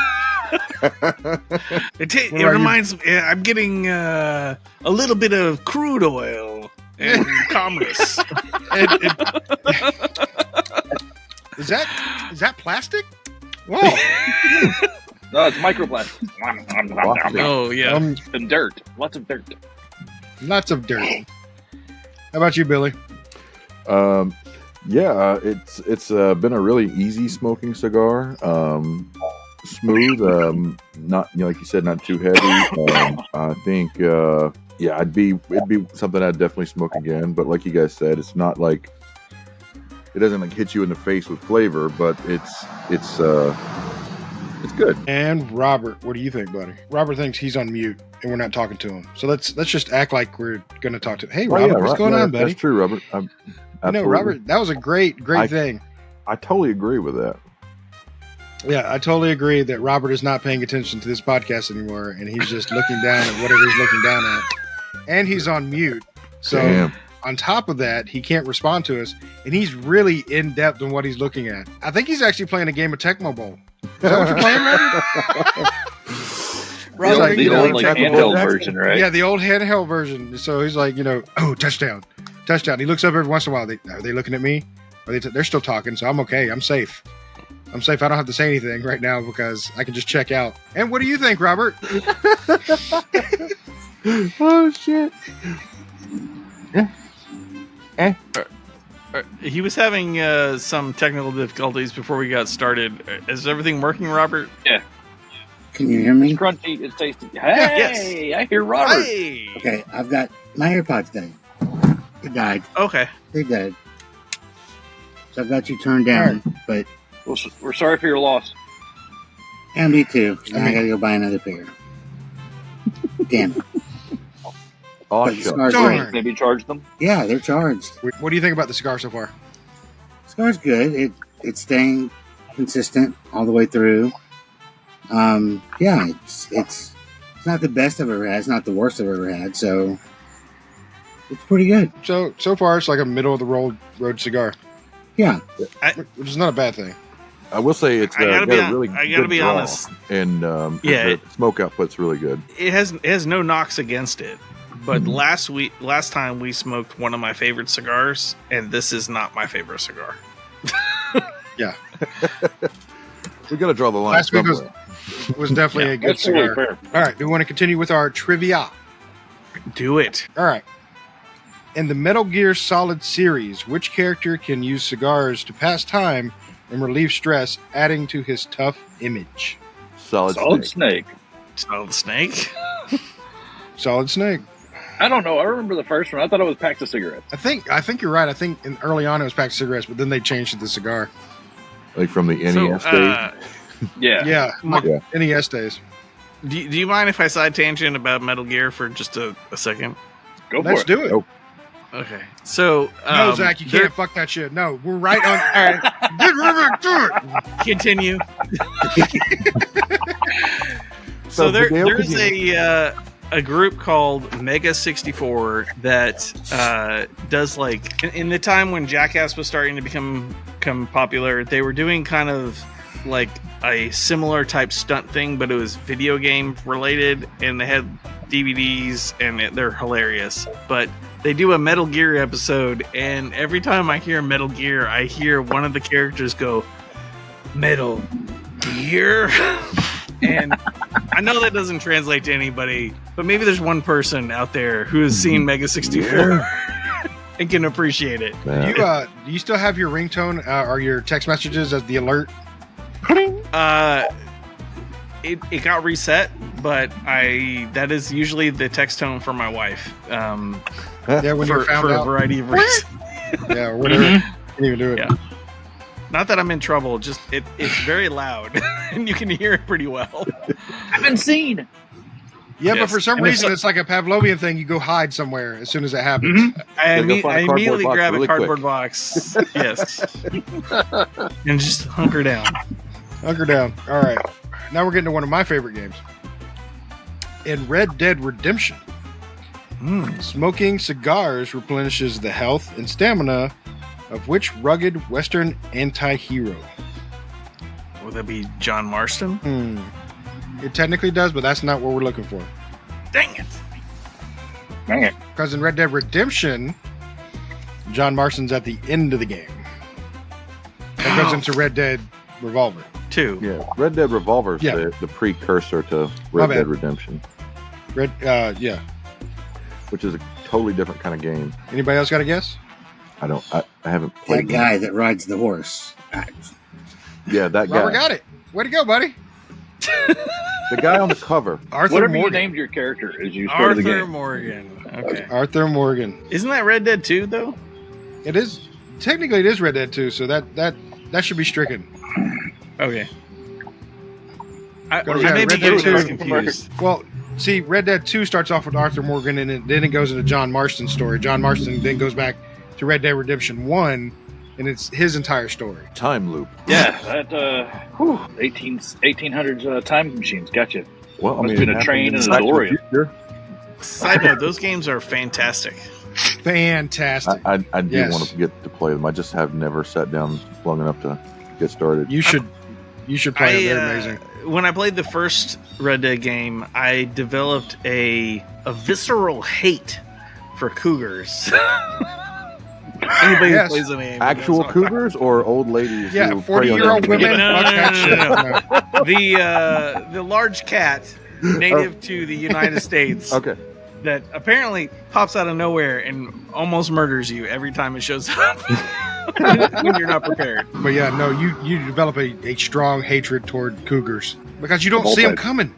Speaker 7: It reminds me. I'm getting a little bit of crude oil and commerce.
Speaker 2: Is that plastic? Whoa.
Speaker 5: No, it's microplastic.
Speaker 7: Oh yeah.
Speaker 5: And dirt. Lots of dirt.
Speaker 2: Lots of dirt. How about you, Billy?
Speaker 4: It's been a really easy smoking cigar. Smooth, not like you said, not too heavy. I think it'd be something I'd definitely smoke again. But like you guys said, it's not like it doesn't like hit you in the face with flavor, but it's good.
Speaker 2: And Robert, what do you think, buddy? Robert thinks he's on mute and we're not talking to him. So let's just act like we're going to talk to him. Hey, Robert, what's going on, buddy?
Speaker 4: That's true, Robert.
Speaker 2: Robert, that was a great thing.
Speaker 4: I totally agree with that.
Speaker 2: Yeah, I totally agree that Robert is not paying attention to this podcast anymore, and he's just looking down at whatever he's looking down at. And he's on mute. So
Speaker 4: Damn.
Speaker 2: On top of that, he can't respond to us, and he's really in-depth on what he's looking at. I think he's actually playing a game of Tecmo Bowl. Is that what you're playing, Robert?
Speaker 5: Robert, the old like handheld version, right?
Speaker 2: Yeah, the old handheld version. So he's like, oh, touchdown. He looks up every once in a while. Are they looking at me? They're still talking, so I'm okay. I'm safe. I don't have to say anything right now because I can just check out. And what do you think, Robert?
Speaker 4: Oh, shit.
Speaker 7: He was having some technical difficulties before we got started. Is everything working, Robert?
Speaker 5: Yeah.
Speaker 6: Can you hear me?
Speaker 5: It's crunchy. It's tasty. Hey, yes. I hear Robert.
Speaker 7: Hey.
Speaker 6: Okay, I've got my AirPods died. They died.
Speaker 7: Okay.
Speaker 6: They died. So I've got you turned down, but
Speaker 5: We're sorry for your loss.
Speaker 6: and me too. Now I gotta go buy another pair. Damn it.
Speaker 4: Oh,
Speaker 6: But the
Speaker 4: sure.
Speaker 6: cigar's
Speaker 2: Darn.
Speaker 6: great.
Speaker 5: Maybe charge them.
Speaker 6: Yeah, they're charged.
Speaker 2: What do you think about the cigar so far?
Speaker 6: Cigar's good. It's staying consistent all the way through. It's not the best I've ever had. It's not the worst I've ever had. So it's pretty good.
Speaker 2: So far, it's like a middle of the road cigar,
Speaker 6: Yeah.
Speaker 2: which is not a bad thing.
Speaker 4: I will say it's
Speaker 7: I gotta
Speaker 4: got
Speaker 7: be
Speaker 4: a really
Speaker 7: I gotta
Speaker 4: good
Speaker 7: be
Speaker 4: draw,
Speaker 7: honest.
Speaker 4: and
Speaker 7: Yeah.
Speaker 4: the smoke output's really good.
Speaker 7: It has no knocks against it. But last time we smoked one of my favorite cigars, and this is not my favorite cigar.
Speaker 2: Yeah.
Speaker 4: We got to draw the line
Speaker 2: Last week
Speaker 4: somewhere.
Speaker 2: was definitely a good
Speaker 5: That's totally
Speaker 2: cigar.
Speaker 5: fair.
Speaker 2: All right, we want to continue with our trivia.
Speaker 7: Do it.
Speaker 2: All right. In the Metal Gear Solid series, which character can use cigars to pass time and relieve stress, adding to his tough image?
Speaker 4: Solid
Speaker 5: Snake.
Speaker 7: Solid Snake.
Speaker 2: Solid Snake.
Speaker 5: I don't know. I remember the first one. I thought it was packs of cigarettes.
Speaker 2: I think you're right. I think early on it was packed cigarettes, but then they changed it to cigar.
Speaker 4: Like from the NES days.
Speaker 5: Yeah.
Speaker 2: Yeah, like
Speaker 4: Yeah.
Speaker 2: NES days.
Speaker 7: Do you mind if I side tangent about Metal Gear for just a second?
Speaker 5: Go for
Speaker 2: Let's
Speaker 5: it.
Speaker 2: do it.
Speaker 4: Oh.
Speaker 7: Okay. So
Speaker 2: No, Zach, you can't fuck that shit. No, we're right on. All right, get right back to it.
Speaker 7: continue.
Speaker 4: So
Speaker 7: So
Speaker 4: Miguel,
Speaker 7: there's
Speaker 4: continue.
Speaker 7: a group called Mega 64 that does like in the time when Jackass was starting to become popular, they were doing kind of like a similar type stunt thing, but it was video game related, and they had DVDs, and they're hilarious. But they do a Metal Gear episode, and every time I hear Metal Gear, I hear one of the characters go, Metal Gear. And I know that doesn't translate to anybody, but maybe there's one person out there who has seen Mega 64 and can appreciate it.
Speaker 4: Yeah.
Speaker 2: Do you still have your ringtone or your text messages as the alert?
Speaker 7: It got reset, but that is usually the text tone for my wife.
Speaker 2: Yeah, when
Speaker 7: for
Speaker 2: you're found
Speaker 7: a
Speaker 2: out.
Speaker 7: variety of reasons.
Speaker 2: Yeah, or whatever. You can even do it.
Speaker 7: Yeah. Not that I'm in trouble, just it's very loud, and you can hear it pretty well.
Speaker 5: I've been seen.
Speaker 2: Yeah, but
Speaker 7: Yes.
Speaker 2: for some
Speaker 7: And it's
Speaker 2: reason,
Speaker 7: like-
Speaker 2: it's like a Pavlovian thing. You go hide somewhere as soon as it happens.
Speaker 7: I
Speaker 4: Gotta go find a cardboard
Speaker 7: immediately
Speaker 4: box
Speaker 7: grab a
Speaker 4: really
Speaker 7: cardboard
Speaker 4: quick.
Speaker 7: box, yes, and just hunker down.
Speaker 2: Hunker down. All right. Now we're getting to one of my favorite games. In Red Dead Redemption, smoking cigars replenishes the health and stamina of which rugged Western anti-hero?
Speaker 7: Would that be John Marston?
Speaker 2: It technically does, but that's not what we're looking for.
Speaker 7: Dang it!
Speaker 5: Dang it.
Speaker 2: Because in Red Dead Redemption, John Marston's at the end of the game. That goes into Red Dead Revolver.
Speaker 7: 2.
Speaker 4: Yeah, Red Dead Revolver is
Speaker 2: Yeah.
Speaker 4: the precursor to
Speaker 2: My
Speaker 4: Red
Speaker 2: bad.
Speaker 4: Dead Redemption,
Speaker 2: Yeah.
Speaker 4: which is a totally different kind of game.
Speaker 2: Anybody else got a guess?
Speaker 4: I haven't
Speaker 6: That
Speaker 4: played.
Speaker 6: guy that rides the horse.
Speaker 4: Yeah, that guy.
Speaker 2: Robert got it. Way to go, buddy.
Speaker 4: The guy on the cover.
Speaker 2: Arthur
Speaker 5: Whatever you
Speaker 2: Morgan.
Speaker 5: named your character as you started the
Speaker 7: Arthur
Speaker 5: game.
Speaker 7: Morgan. Okay.
Speaker 2: Arthur Morgan.
Speaker 7: Isn't that Red Dead 2 though?
Speaker 2: It is technically it is Red Dead 2, so that should be stricken.
Speaker 7: Okay. I
Speaker 2: Go to
Speaker 7: may be
Speaker 2: Red Dead
Speaker 7: getting
Speaker 2: 2.
Speaker 7: those confused.
Speaker 2: Well, see, Red Dead 2 starts off with Arthur Morgan, and then it goes into John Marston's story. John Marston then goes back to Red Dead Redemption 1, and it's his entire story.
Speaker 4: Time loop.
Speaker 5: Yeah, that 1800s time machines. Gotcha.
Speaker 4: Well, I
Speaker 5: Must
Speaker 4: mean,
Speaker 5: have been
Speaker 4: it
Speaker 5: a
Speaker 4: happened
Speaker 5: train
Speaker 4: in
Speaker 5: and a
Speaker 4: Back to the
Speaker 5: DeLorean.
Speaker 4: Future.
Speaker 7: Side note: those games are fantastic.
Speaker 2: Fantastic.
Speaker 4: I do
Speaker 2: Yes.
Speaker 4: want to get to play them. I just have never sat down long enough to get started.
Speaker 2: You should play them. They're amazing.
Speaker 7: When I played the first Red Dead game, I developed a visceral hate for cougars. Anybody
Speaker 2: Yes.
Speaker 7: who plays the game,
Speaker 4: Actual
Speaker 7: that's all.
Speaker 4: cougars or old ladies?
Speaker 2: Yeah,
Speaker 4: who prey on
Speaker 2: 40-year-old
Speaker 4: them?
Speaker 2: women.
Speaker 7: No,
Speaker 2: Fuck that shit.
Speaker 7: no. The large cat native to the United States
Speaker 4: Okay.
Speaker 7: that apparently pops out of nowhere and almost murders you every time it shows up when you're not prepared.
Speaker 2: But yeah, no, you develop a strong hatred toward cougars because you don't
Speaker 5: Both
Speaker 2: see them
Speaker 5: sides.
Speaker 2: coming.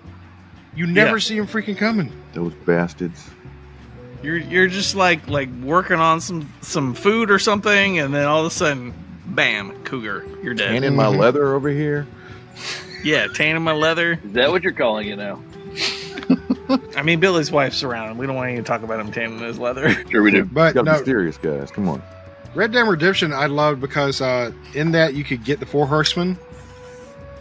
Speaker 2: You never
Speaker 7: Yeah.
Speaker 2: see them freaking coming.
Speaker 4: Those bastards.
Speaker 7: You're just like working on some food or something, and then all of a sudden, bam, cougar, you're dead.
Speaker 4: Tanning my
Speaker 2: Mhm.
Speaker 4: leather over here.
Speaker 7: Yeah, tanning my leather.
Speaker 5: Is that what you're calling it now?
Speaker 7: I mean, Billy's wife's around. We don't want you to talk about him tanning his leather.
Speaker 5: Sure we do.
Speaker 2: But
Speaker 4: Gotta
Speaker 2: no,
Speaker 4: be serious, guys. Come on.
Speaker 2: Red Dead Redemption I loved because in that you could get the Four Horsemen,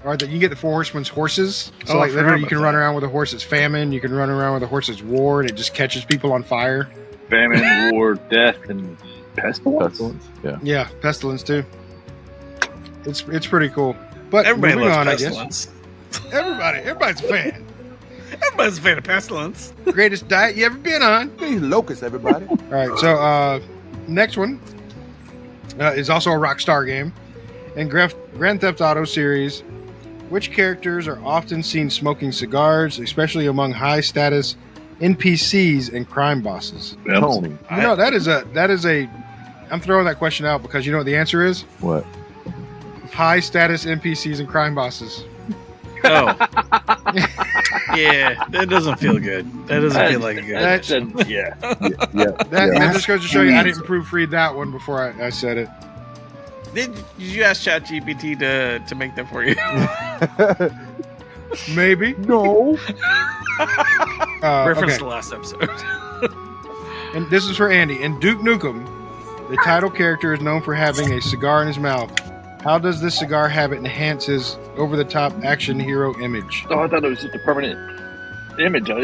Speaker 2: or that you get the Four Horsemen's horses. So
Speaker 7: Oh, I
Speaker 2: like
Speaker 7: forgot
Speaker 2: literally you
Speaker 7: about
Speaker 2: can run
Speaker 7: that.
Speaker 2: around with a horse that's famine. You can run around with a horse that's war, and it just catches people on fire.
Speaker 5: Famine, war, death, and pestilence.
Speaker 4: Pestilence. Yeah.
Speaker 2: Yeah, pestilence too. It's pretty cool. But
Speaker 7: Everybody
Speaker 2: moving
Speaker 7: loves
Speaker 2: on,
Speaker 7: pestilence.
Speaker 2: I guess everybody's a fan.
Speaker 7: Everybody's a fan of pestilence.
Speaker 2: Greatest diet you ever been on.
Speaker 4: These locusts, everybody.
Speaker 2: All right, so next one is also a Rockstar game. In Grand Theft Auto series, which characters are often seen smoking cigars, especially among high-status NPCs and crime bosses?
Speaker 4: Tony.
Speaker 2: You know, that is a. I'm throwing that question out because you know what the answer is?
Speaker 4: What?
Speaker 2: High-status NPCs and crime bosses.
Speaker 7: Oh. Yeah, that doesn't feel good. That doesn't feel like a good.
Speaker 2: That's-
Speaker 5: Yeah.
Speaker 4: Yeah.
Speaker 2: That just goes to show you I didn't proofread that one before I said it.
Speaker 7: Did you ask ChatGPT to make that for you?
Speaker 2: Maybe.
Speaker 4: No.
Speaker 7: Reference
Speaker 2: Okay.
Speaker 7: to last episode.
Speaker 2: And this is for Andy. In Duke Nukem, the title character is known for having a cigar in his mouth. How does this cigar habit enhance his over-the-top action hero image?
Speaker 5: Oh, I thought it was just a permanent image. I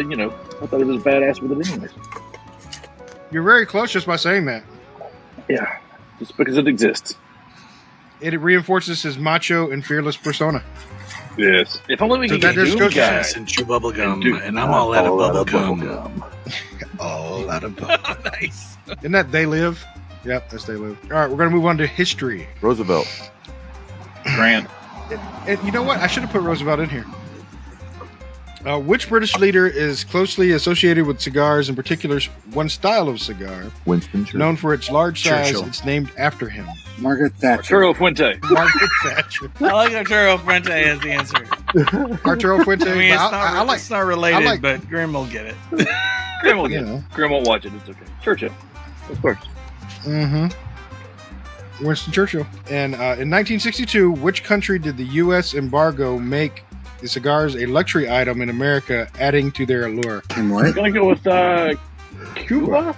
Speaker 5: thought it was badass with it anyways.
Speaker 2: You're very close just by saying that.
Speaker 5: Yeah. Just because it exists.
Speaker 2: It reinforces his macho and fearless persona.
Speaker 5: Yes. If only we
Speaker 2: So
Speaker 5: could
Speaker 2: that
Speaker 5: get
Speaker 2: just
Speaker 5: Doom
Speaker 2: goes to
Speaker 5: Guy.
Speaker 7: And chew bubble gum,
Speaker 5: Dude,
Speaker 7: and I'm all out of bubble gum.
Speaker 2: All out of
Speaker 7: Nice.
Speaker 2: Isn't that They Live? Yep, that's They Live. All right, we're going to move on to history.
Speaker 4: Roosevelt.
Speaker 5: Grant.
Speaker 2: And you know what? I should have put Roosevelt in here. Which British leader is closely associated with cigars, in particular one style of cigar,
Speaker 4: Winston Churchill.
Speaker 2: known for its large size?
Speaker 7: Churchill.
Speaker 2: It's named after him.
Speaker 6: Margaret Thatcher.
Speaker 5: Arturo Fuente.
Speaker 2: Margaret Thatcher.
Speaker 7: I like Arturo Fuente as the answer.
Speaker 2: Arturo Fuente.
Speaker 7: I mean, it's
Speaker 2: but
Speaker 7: not, it's not related,
Speaker 2: I like-
Speaker 7: but Grim will get it.
Speaker 5: Grim will
Speaker 2: You
Speaker 5: get
Speaker 2: know.
Speaker 5: it. Grim won't watch it. It's okay. Churchill. Of course.
Speaker 2: Mm-hmm. Winston Churchill. And in 1962, which country did the U.S. embargo make the cigars a luxury item in America, adding to their allure?
Speaker 6: And
Speaker 5: I'm
Speaker 6: what?
Speaker 5: going to go with Cuba.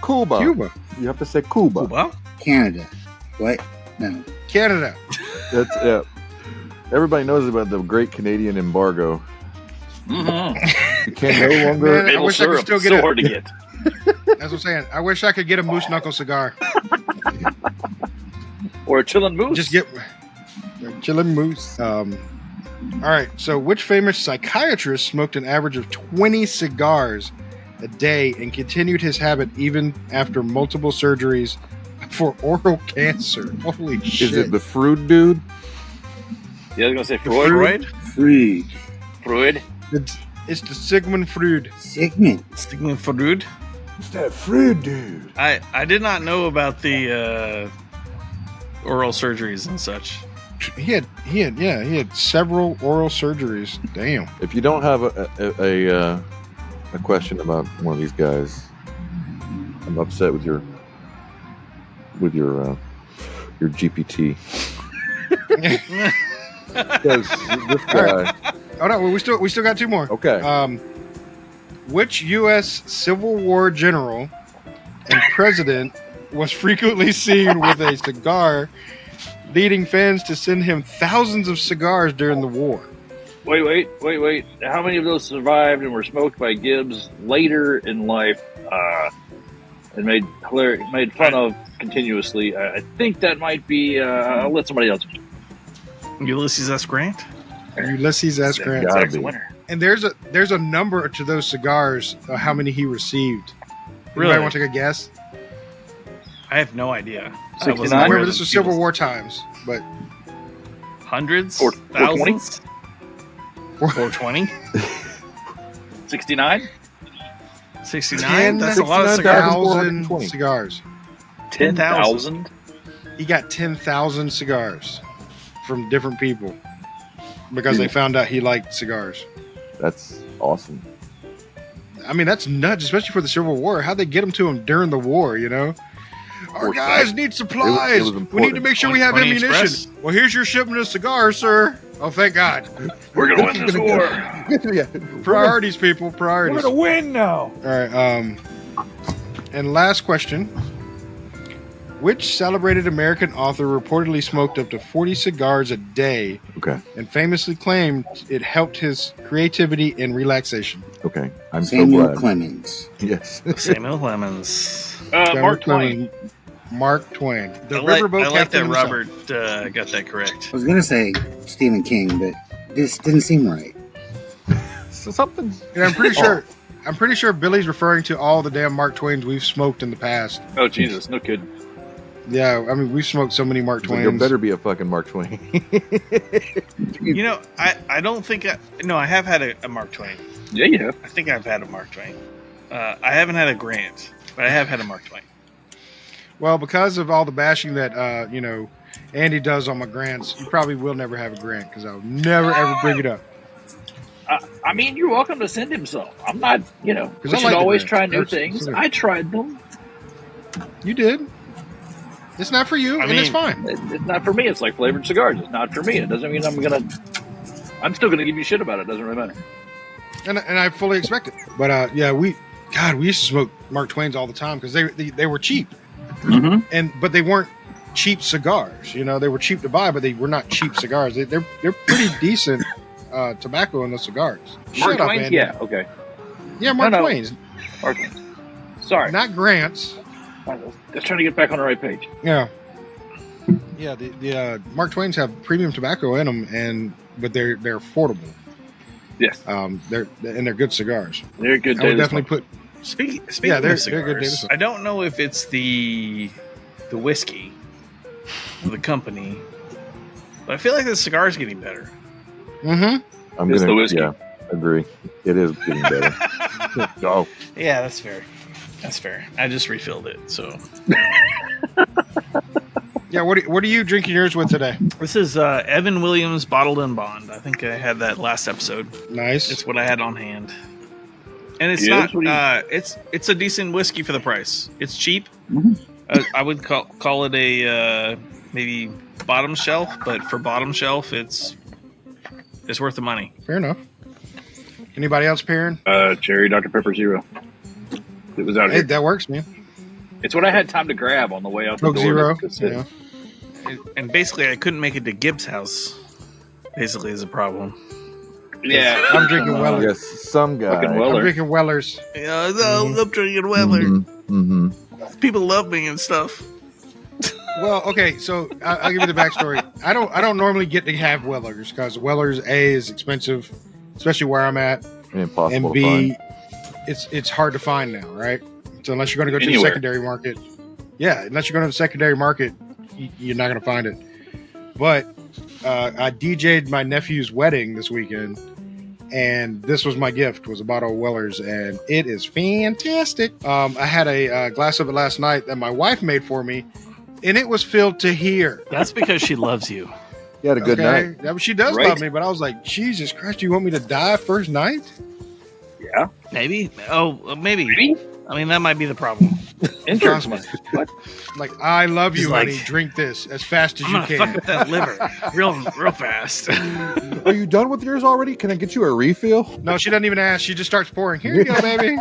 Speaker 4: Cuba.
Speaker 2: Cuba.
Speaker 4: You have to say Cuba.
Speaker 7: Well,
Speaker 6: Canada. What? No.
Speaker 2: Canada.
Speaker 4: That's yeah. Everybody knows about the Great Canadian Embargo.
Speaker 5: Mm-hmm.
Speaker 4: You can no longer.
Speaker 2: Man, I
Speaker 5: Maple
Speaker 2: wish I could
Speaker 5: syrup.
Speaker 2: still get
Speaker 5: So
Speaker 2: it.
Speaker 5: hard to get.
Speaker 2: That's what I'm saying. I wish I could get a moose knuckle cigar.
Speaker 5: Or a chillin' moose.
Speaker 2: Just get chillin' moose. All right. So, which famous psychiatrist smoked an average of 20 cigars a day and continued his habit even after multiple surgeries for oral cancer? Holy shit!
Speaker 4: Is it the Fruit dude?
Speaker 5: Yeah, I was gonna say Freud.
Speaker 7: Freud?
Speaker 5: Freud.
Speaker 2: It's the Sigmund Freud.
Speaker 6: Sigmund.
Speaker 7: Sigmund Freud?
Speaker 2: It's that Freud dude.
Speaker 7: I did not know about the oral surgeries and such.
Speaker 2: He had several oral surgeries. Damn.
Speaker 4: If you don't have a question about one of these guys, I'm upset with your GPT. Because this guy.
Speaker 2: Oh no, we still got two more.
Speaker 4: Okay.
Speaker 2: Which U.S. Civil War general and president was frequently seen with a cigar, leading fans to send him thousands of cigars during the war?
Speaker 5: Wait. How many of those survived and were smoked by Gibbs later in life and made fun of continuously? I think that might be. I'll let somebody else.
Speaker 7: Ulysses S. Grant?
Speaker 2: Ulysses S. Grant.
Speaker 4: Gotta
Speaker 5: That's the
Speaker 4: be.
Speaker 5: winner.
Speaker 2: And there's a number to those cigars. How many he received?
Speaker 7: Really?
Speaker 2: Anybody want to take a guess?
Speaker 7: I have no idea.
Speaker 5: 69?
Speaker 2: Remember, this was Civil War times, but
Speaker 7: Hundreds?
Speaker 5: 420?
Speaker 7: Thousands? 420?
Speaker 5: 69?
Speaker 7: 69? That's a lot of cigars.
Speaker 2: 10,000 cigars.
Speaker 5: 10,000?
Speaker 2: He got 10,000 cigars from different people because they found out he liked cigars.
Speaker 4: That's awesome.
Speaker 2: I mean, that's nuts, especially for the Civil War. How'd they get them to him during the war, you know? Our guys need supplies.
Speaker 4: It was
Speaker 2: We need to
Speaker 4: important.
Speaker 2: make sure we have
Speaker 7: 20
Speaker 2: ammunition.
Speaker 7: Express.
Speaker 2: Well, here's your shipment of cigars, sir. Oh, thank God.
Speaker 5: We're going to win this war.
Speaker 4: Yeah.
Speaker 2: Priorities, people. Priorities.
Speaker 3: We're gonna win now.
Speaker 2: All right. And last question. Which celebrated American author reportedly smoked up to 40 cigars a day
Speaker 4: Okay.
Speaker 2: and famously claimed it helped his creativity and relaxation?
Speaker 4: Okay. I'm
Speaker 6: Samuel
Speaker 4: so glad.
Speaker 6: Clemens.
Speaker 4: Yes.
Speaker 7: Samuel Clemens.
Speaker 5: Mark Twain.
Speaker 2: Mark Twain. The
Speaker 7: I like
Speaker 2: riverboat
Speaker 7: that
Speaker 2: captain himself.
Speaker 7: Robert got that correct.
Speaker 6: I was going to say Stephen King, but this didn't seem right.
Speaker 4: So something.
Speaker 2: And I'm pretty sure Billy's referring to all the damn Mark Twains we've smoked in the past.
Speaker 5: Oh, Jesus. No kidding.
Speaker 2: Yeah, I mean, we've smoked so many Mark
Speaker 4: There
Speaker 2: Twains.
Speaker 4: better be a fucking Mark Twain.
Speaker 7: You know, I don't think I have had a Mark Twain.
Speaker 5: Yeah, you have.
Speaker 7: I think I've had a Mark Twain. I haven't had a Grant, but I have had a Mark Twain.
Speaker 2: Well, because of all the bashing that Andy does on my grants, you probably will never have a grant because I'll never ever bring it up.
Speaker 5: I mean, you're welcome to send him some. I'm not, we
Speaker 2: I
Speaker 5: should
Speaker 2: like the
Speaker 5: always
Speaker 2: brand.
Speaker 5: try new
Speaker 2: Absolutely.
Speaker 5: things. I tried them.
Speaker 2: You did. It's not for you,
Speaker 7: I
Speaker 2: and it's
Speaker 7: mean-
Speaker 2: fine.
Speaker 5: It's not for me. It's like flavored cigars. It's not for me. It doesn't mean I'm still gonna give you shit about it. It doesn't really matter.
Speaker 2: And I fully expect it. But yeah, we used to smoke Mark Twains all the time because they were cheap,
Speaker 5: Mm-hmm.
Speaker 2: but they weren't cheap cigars. You know, they were cheap to buy, but they were not cheap cigars. They're pretty decent tobacco in those cigars.
Speaker 5: Mark
Speaker 2: Shut up,
Speaker 5: Twain?
Speaker 2: Andy.
Speaker 5: Yeah, okay.
Speaker 2: Yeah, Mark
Speaker 5: No.
Speaker 2: Twain's,
Speaker 5: Mark Twain. Sorry.
Speaker 2: not Grants.
Speaker 5: Just trying to get back on the right page.
Speaker 2: Yeah, yeah. The Mark Twains have premium tobacco in them, but they're affordable.
Speaker 5: Yes.
Speaker 2: They're good cigars.
Speaker 5: They're good.
Speaker 2: I would
Speaker 5: daily
Speaker 2: definitely
Speaker 5: smoke.
Speaker 2: put.
Speaker 7: Speaking
Speaker 2: Yeah, they're
Speaker 7: of
Speaker 2: good data
Speaker 7: cigars,
Speaker 2: smoke.
Speaker 7: I don't know if it's the whiskey of the company, but I feel like the cigar's getting better.
Speaker 2: Mm-hmm.
Speaker 4: I'm
Speaker 5: It's
Speaker 4: gonna.
Speaker 5: the whiskey.
Speaker 4: Yeah, agree. It is getting better. Oh,
Speaker 7: Yeah, that's fair. That's fair. I just refilled it, so
Speaker 2: Yeah. What are you drinking yours with today?
Speaker 7: this is Evan Williams Bottled and Bond. I think I had that last episode.
Speaker 2: Nice.
Speaker 7: It's what I had on hand, and it's
Speaker 5: Yes, what do you-
Speaker 7: not. It's a decent whiskey for the price. It's cheap.
Speaker 5: Mhm.
Speaker 7: I would call it a maybe bottom shelf, but for bottom shelf, it's worth the money.
Speaker 2: Fair enough. Anybody else pairing?
Speaker 5: Cherry Dr. Pepper Zero. It was out
Speaker 2: Hey,
Speaker 5: here.
Speaker 2: that works, man.
Speaker 5: It's what I had time to grab on the way out the
Speaker 2: Coke
Speaker 5: door.
Speaker 2: Zero.
Speaker 5: That's
Speaker 2: Yeah.
Speaker 5: it.
Speaker 7: And basically, I couldn't make it to Gibbs' house. Basically, is a problem.
Speaker 5: Yeah.
Speaker 2: I'm drinking Weller.
Speaker 4: yes, some guy.
Speaker 5: Fucking
Speaker 2: I'm
Speaker 5: Weller.
Speaker 2: drinking Wellers.
Speaker 7: Yeah, I'm drinking Weller.
Speaker 4: Mm-hmm.
Speaker 7: People love me and stuff.
Speaker 2: Well, okay, so I'll give you the backstory. I don't normally get to have Wellers because Wellers A is expensive, especially where I'm at,
Speaker 4: And impossible
Speaker 2: and
Speaker 4: to
Speaker 2: B,
Speaker 4: find.
Speaker 2: it's hard to find now, right? So unless you're going to go to the
Speaker 5: Anywhere.
Speaker 2: secondary market, unless you're going to the secondary market, you're not going to find it. But I DJ'd my nephew's wedding this weekend, and this was my gift, was a bottle of Weller's, and it is fantastic. I had a glass of it last night that my wife made for me, and it was filled to here.
Speaker 7: That's because she loves you.
Speaker 4: You had a good night.
Speaker 2: She does
Speaker 5: Right.
Speaker 2: love me, but I was like, Jesus Christ, you want me to die first night?
Speaker 5: Yeah.
Speaker 7: Maybe. Oh, maybe.
Speaker 5: Maybe?
Speaker 7: I mean, that might be the problem.
Speaker 5: Interesting. What?
Speaker 2: Like, I love you,
Speaker 7: She's like,
Speaker 2: honey. Drink this as fast as
Speaker 7: I'm
Speaker 2: you
Speaker 7: gonna
Speaker 2: can.
Speaker 7: fuck up that liver real fast.
Speaker 4: Are you done with yours already? Can I get you a refill?
Speaker 2: No, she doesn't even ask. She just starts pouring. Here you go, baby.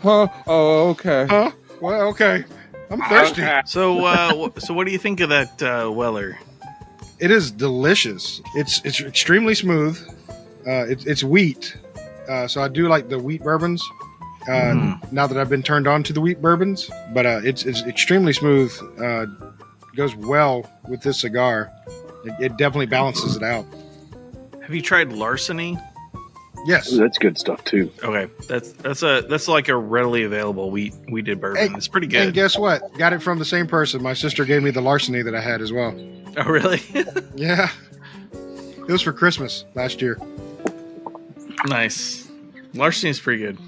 Speaker 4: Huh? Oh, okay.
Speaker 2: Huh? Well, okay. I'm thirsty.
Speaker 5: Okay.
Speaker 7: So, so what do you think of that Weller?
Speaker 2: It is delicious. It's extremely smooth. It's wheat. So I do like the wheat bourbons. Now that I've been turned on to the wheat bourbons, but it's extremely smooth. Goes well with this cigar. It definitely balances it out.
Speaker 7: Have you tried Larceny?
Speaker 2: Yes.
Speaker 5: Ooh, that's good stuff too.
Speaker 7: Okay, that's like a readily available wheated bourbon.
Speaker 2: Hey,
Speaker 7: It's pretty
Speaker 2: And
Speaker 7: good.
Speaker 2: guess what? Got it from the same person. My sister gave me the Larceny that I had as well.
Speaker 7: Oh, really?
Speaker 2: Yeah. It was for Christmas last year.
Speaker 7: Nice. Larceny's pretty good.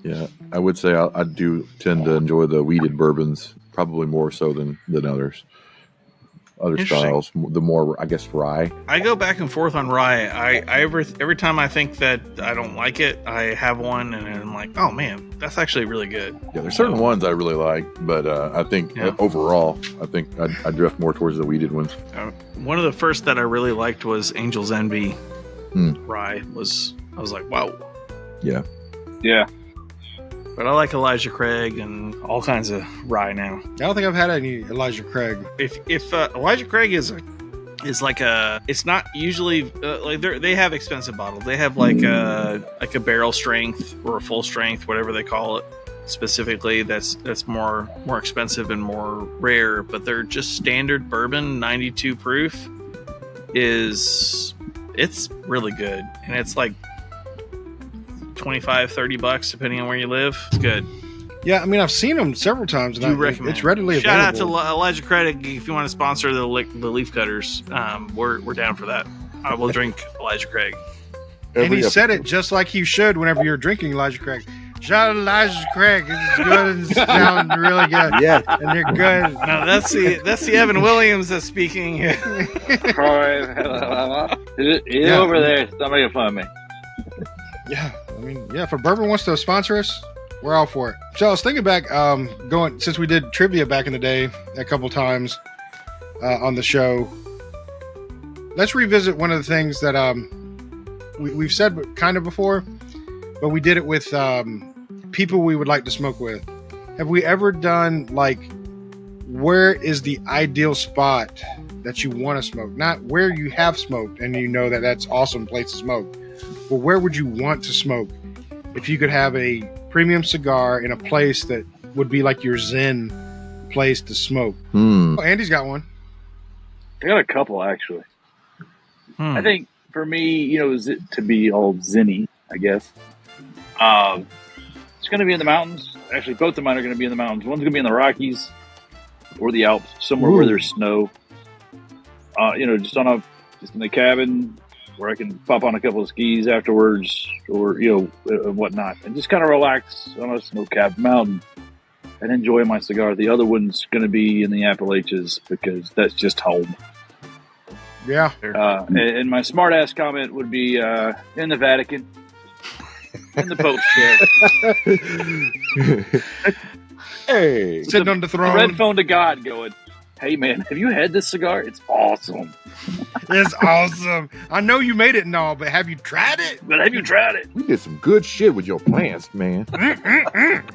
Speaker 4: Yeah, I would say I do tend to enjoy the wheated bourbons probably more so than others. Other
Speaker 7: Interesting.
Speaker 4: styles, the more, I guess, rye.
Speaker 7: I go back and forth on rye. I every time I think that I don't like it, I have one and I'm like, oh man, that's actually really good.
Speaker 4: Yeah, there's certain ones I really like, but I think
Speaker 7: Yeah.
Speaker 4: overall, I think I drift more towards the wheated ones.
Speaker 7: One of the first that I really liked was Angel's Envy rye. I was like, wow.
Speaker 4: Yeah.
Speaker 5: Yeah.
Speaker 7: But I like Elijah Craig and all kinds of rye now.
Speaker 2: I don't think I've had any Elijah Craig.
Speaker 7: If Elijah Craig is like a, it's not usually like they have expensive bottles. They have like a barrel strength or a full strength, whatever they call it. Specifically, that's more expensive and more rare. But they're just standard bourbon, 92 proof. It's really good, and it's like $25-$30 depending on where you live. It's good.
Speaker 2: Yeah, I mean, I've seen them several times. And
Speaker 7: Do recommend.
Speaker 2: It's readily
Speaker 7: Shout out
Speaker 2: available.
Speaker 7: to Elijah Craig if you want to sponsor the leaf cutters. We're down for that. I will drink Elijah Craig.
Speaker 2: And he said it just like he should whenever you're drinking Elijah Craig. Shout out Elijah Craig. It's good and it's sounding really good.
Speaker 4: Yeah.
Speaker 2: And they're good.
Speaker 7: No, that's the Evan Williams that's speaking.
Speaker 5: He's over there. Somebody will find me.
Speaker 2: Yeah, I mean, yeah, if a bourbon wants to sponsor us, we're all for it. So I was thinking back, since we did trivia back in the day a couple times on the show, let's revisit one of the things that we've said kind of before, but we did it with people we would like to smoke with. Have we ever done, like, where is the ideal spot that you want to smoke? Not where you have smoked and you know that that's awesome place to smoke. But where would you want to smoke if you could have a premium cigar in a place that would be like your zen place to smoke? Oh, Andy's got one.
Speaker 5: I got a couple actually. I think for me, to be all zinny, I guess. It's going to be in the mountains. Actually, both of mine are going to be in the mountains. One's going to be in the Rockies or the Alps, somewhere where there's snow. Just in the cabin where I can pop on a couple of skis afterwards, or whatnot, and just kind of relax on a snow-capped mountain and enjoy my cigar. The other one's going to be in the Appalachians because that's just home.
Speaker 2: Yeah.
Speaker 5: And my smart-ass comment would be in the Vatican, in the Pope's chair.
Speaker 4: Hey.
Speaker 2: Sitting on the throne.
Speaker 5: Red phone to God going, hey, man, have you had this cigar? It's awesome.
Speaker 2: It's awesome. I know you made it and all, but have you tried it?
Speaker 5: But have you tried it?
Speaker 4: We did some good shit with your plants, man.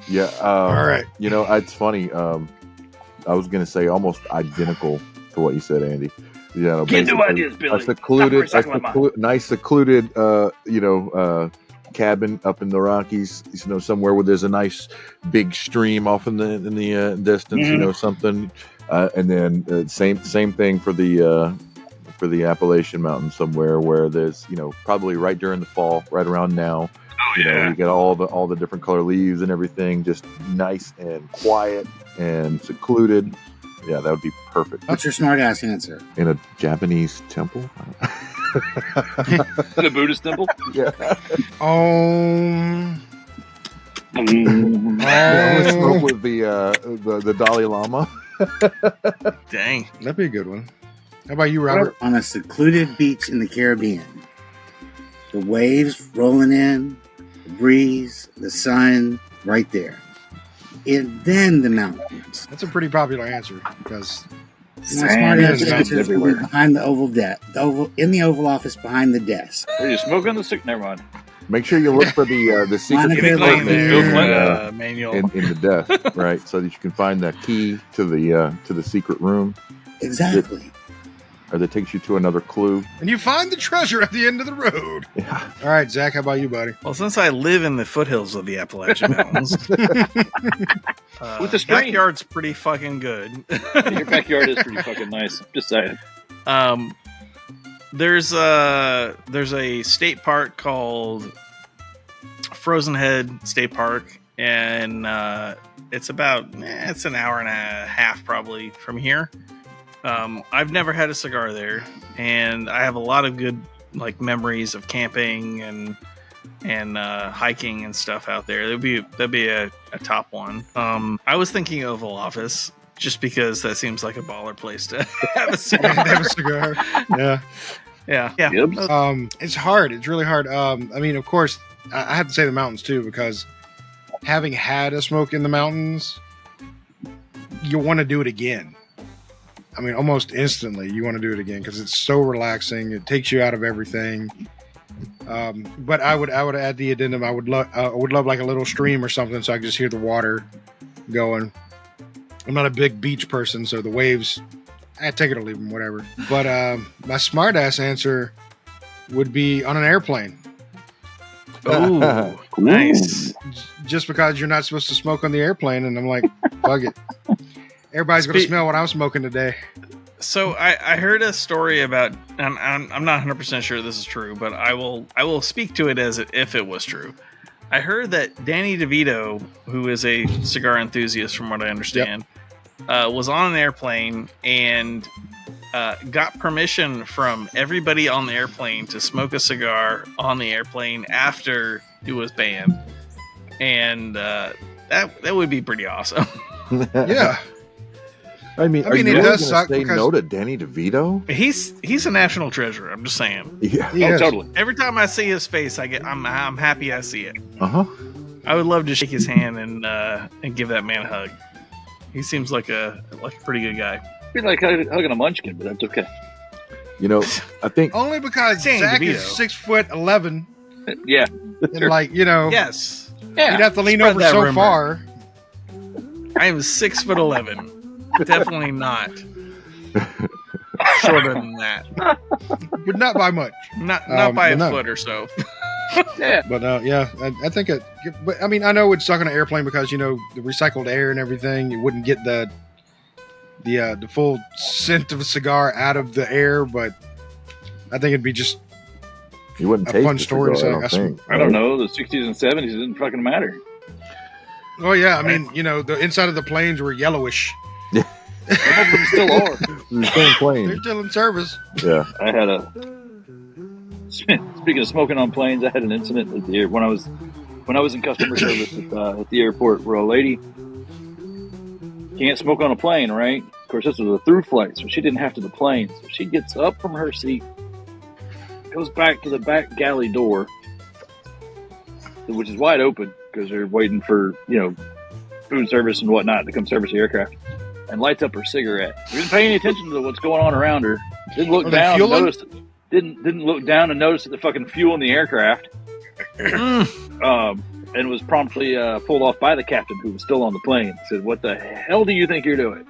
Speaker 4: Yeah.
Speaker 2: All right.
Speaker 4: It's funny. I was going to say almost identical to what you said, Andy.
Speaker 5: Get new ideas, Billy.
Speaker 4: Nice secluded, cabin up in the Rockies. Somewhere where there's a nice big stream off in the distance.
Speaker 5: Mm-hmm.
Speaker 4: Something. And then same thing for the Appalachian Mountains somewhere where there's, probably right during the fall, right around now. You get all the different color leaves and everything, just nice and quiet and secluded. Yeah, that would be perfect.
Speaker 6: What's your smart ass answer?
Speaker 4: In a Japanese temple?
Speaker 5: In a Buddhist temple?
Speaker 4: Yeah. Smoke with the Dalai Lama.
Speaker 7: Dang.
Speaker 2: That'd be a good one. How about you, Robert?
Speaker 6: On a secluded beach in the Caribbean. The waves rolling in, the breeze, the sun, right there. And then the mountains.
Speaker 2: That's a pretty popular answer because
Speaker 6: My smart answer is behind the Oval desk. In the Oval Office behind the desk.
Speaker 5: Are you smoking the stick? Never mind.
Speaker 4: Make sure you look for the secret
Speaker 7: manual
Speaker 4: in the desk, right? So that you can find the key to the secret room.
Speaker 6: Exactly.
Speaker 4: Or that takes you to another clue.
Speaker 2: And you find the treasure at the end of the road.
Speaker 4: Yeah.
Speaker 2: All right, Zach, how about you, buddy?
Speaker 7: Well, since I live in the foothills of the Appalachian Mountains,
Speaker 5: with the stream,
Speaker 7: backyard's pretty fucking good.
Speaker 5: Your backyard is pretty fucking nice. Just saying.
Speaker 7: There's a state park called Frozen Head State Park, and it's about it's an hour and a half probably from here. I've never had a cigar there, and I have a lot of good memories of camping and hiking and stuff out there. That'd be a top one. I was thinking Oval Office just because that seems like a baller place to have a cigar. Yeah.
Speaker 2: It's hard. It's really hard. I mean, of course, I have to say the mountains too, because having had a smoke in the mountains, you want to do it again. I mean, almost instantly, you want to do it again because it's so relaxing. It takes you out of everything. But I would add the addendum. I would love like a little stream or something, so I could just hear the water going. I'm not a big beach person, so the waves, I take it or leave them, whatever. But my smart ass answer would be on an airplane.
Speaker 7: Oh, nice.
Speaker 2: Just because you're not supposed to smoke on the airplane, and I'm like, fuck it. Everybody's going to smell what I'm smoking today.
Speaker 7: So I heard a story about, I'm not 100% sure this is true, but I will speak to it as if it was true. I heard that Danny DeVito, who is a cigar enthusiast from what I understand, was on an airplane and got permission from everybody on the airplane to smoke a cigar on the airplane after it was banned. And that would be pretty awesome.
Speaker 2: Yeah.
Speaker 4: I mean, are you
Speaker 2: it does
Speaker 4: going
Speaker 2: suck
Speaker 4: to say
Speaker 2: because
Speaker 4: no to Danny DeVito?
Speaker 7: He's a national treasure. I'm just saying.
Speaker 4: Yeah,
Speaker 5: totally.
Speaker 7: Every time I see his face, I'm happy I see it. I would love to shake his hand and give that man a hug. He seems like a pretty good guy.
Speaker 5: I feel like hugging a munchkin, but that's okay.
Speaker 4: I think
Speaker 2: only because
Speaker 7: Danny
Speaker 2: Zach
Speaker 7: DeVito.
Speaker 2: is 6'11".
Speaker 5: Yeah.
Speaker 2: And
Speaker 7: Yes.
Speaker 2: you'd have to lean
Speaker 7: Spread
Speaker 2: over
Speaker 7: that
Speaker 2: so
Speaker 7: rumor.
Speaker 2: far.
Speaker 7: I am 6'11". Definitely not shorter than that.
Speaker 2: But not by much.
Speaker 7: Not by a
Speaker 2: no.
Speaker 7: foot or so.
Speaker 5: Yeah.
Speaker 2: But I think it. But I mean, I know it's stuck on an airplane because the recycled air and everything. You wouldn't get the full scent of a cigar out of the air. But I think it'd be just
Speaker 4: you wouldn't
Speaker 2: a
Speaker 4: taste
Speaker 2: fun
Speaker 4: the
Speaker 2: story
Speaker 4: cigar,
Speaker 2: to say.
Speaker 5: I don't know. The 60s and 70s didn't fucking matter.
Speaker 2: Oh yeah, I mean, the inside of the planes were yellowish.
Speaker 5: Some of them still are.
Speaker 4: They're still in planes.
Speaker 2: They're still in service.
Speaker 4: Yeah.
Speaker 5: I had speaking of smoking on planes, I had an incident at the air when I was in customer service at the airport where a lady can't smoke on a plane, right? Of course, this was a through flight, so she didn't have to the plane. So she gets up from her seat, goes back to the back galley door, which is wide open because they're waiting for food service and whatnot to come service the aircraft, and lights up her cigarette. She didn't pay any attention to what's going on around her. Didn't look down and notice it. Didn't look down and notice the fucking fuel in the aircraft. And was promptly pulled off by the captain, who was still on the plane. Said, "What the hell do you think you're doing?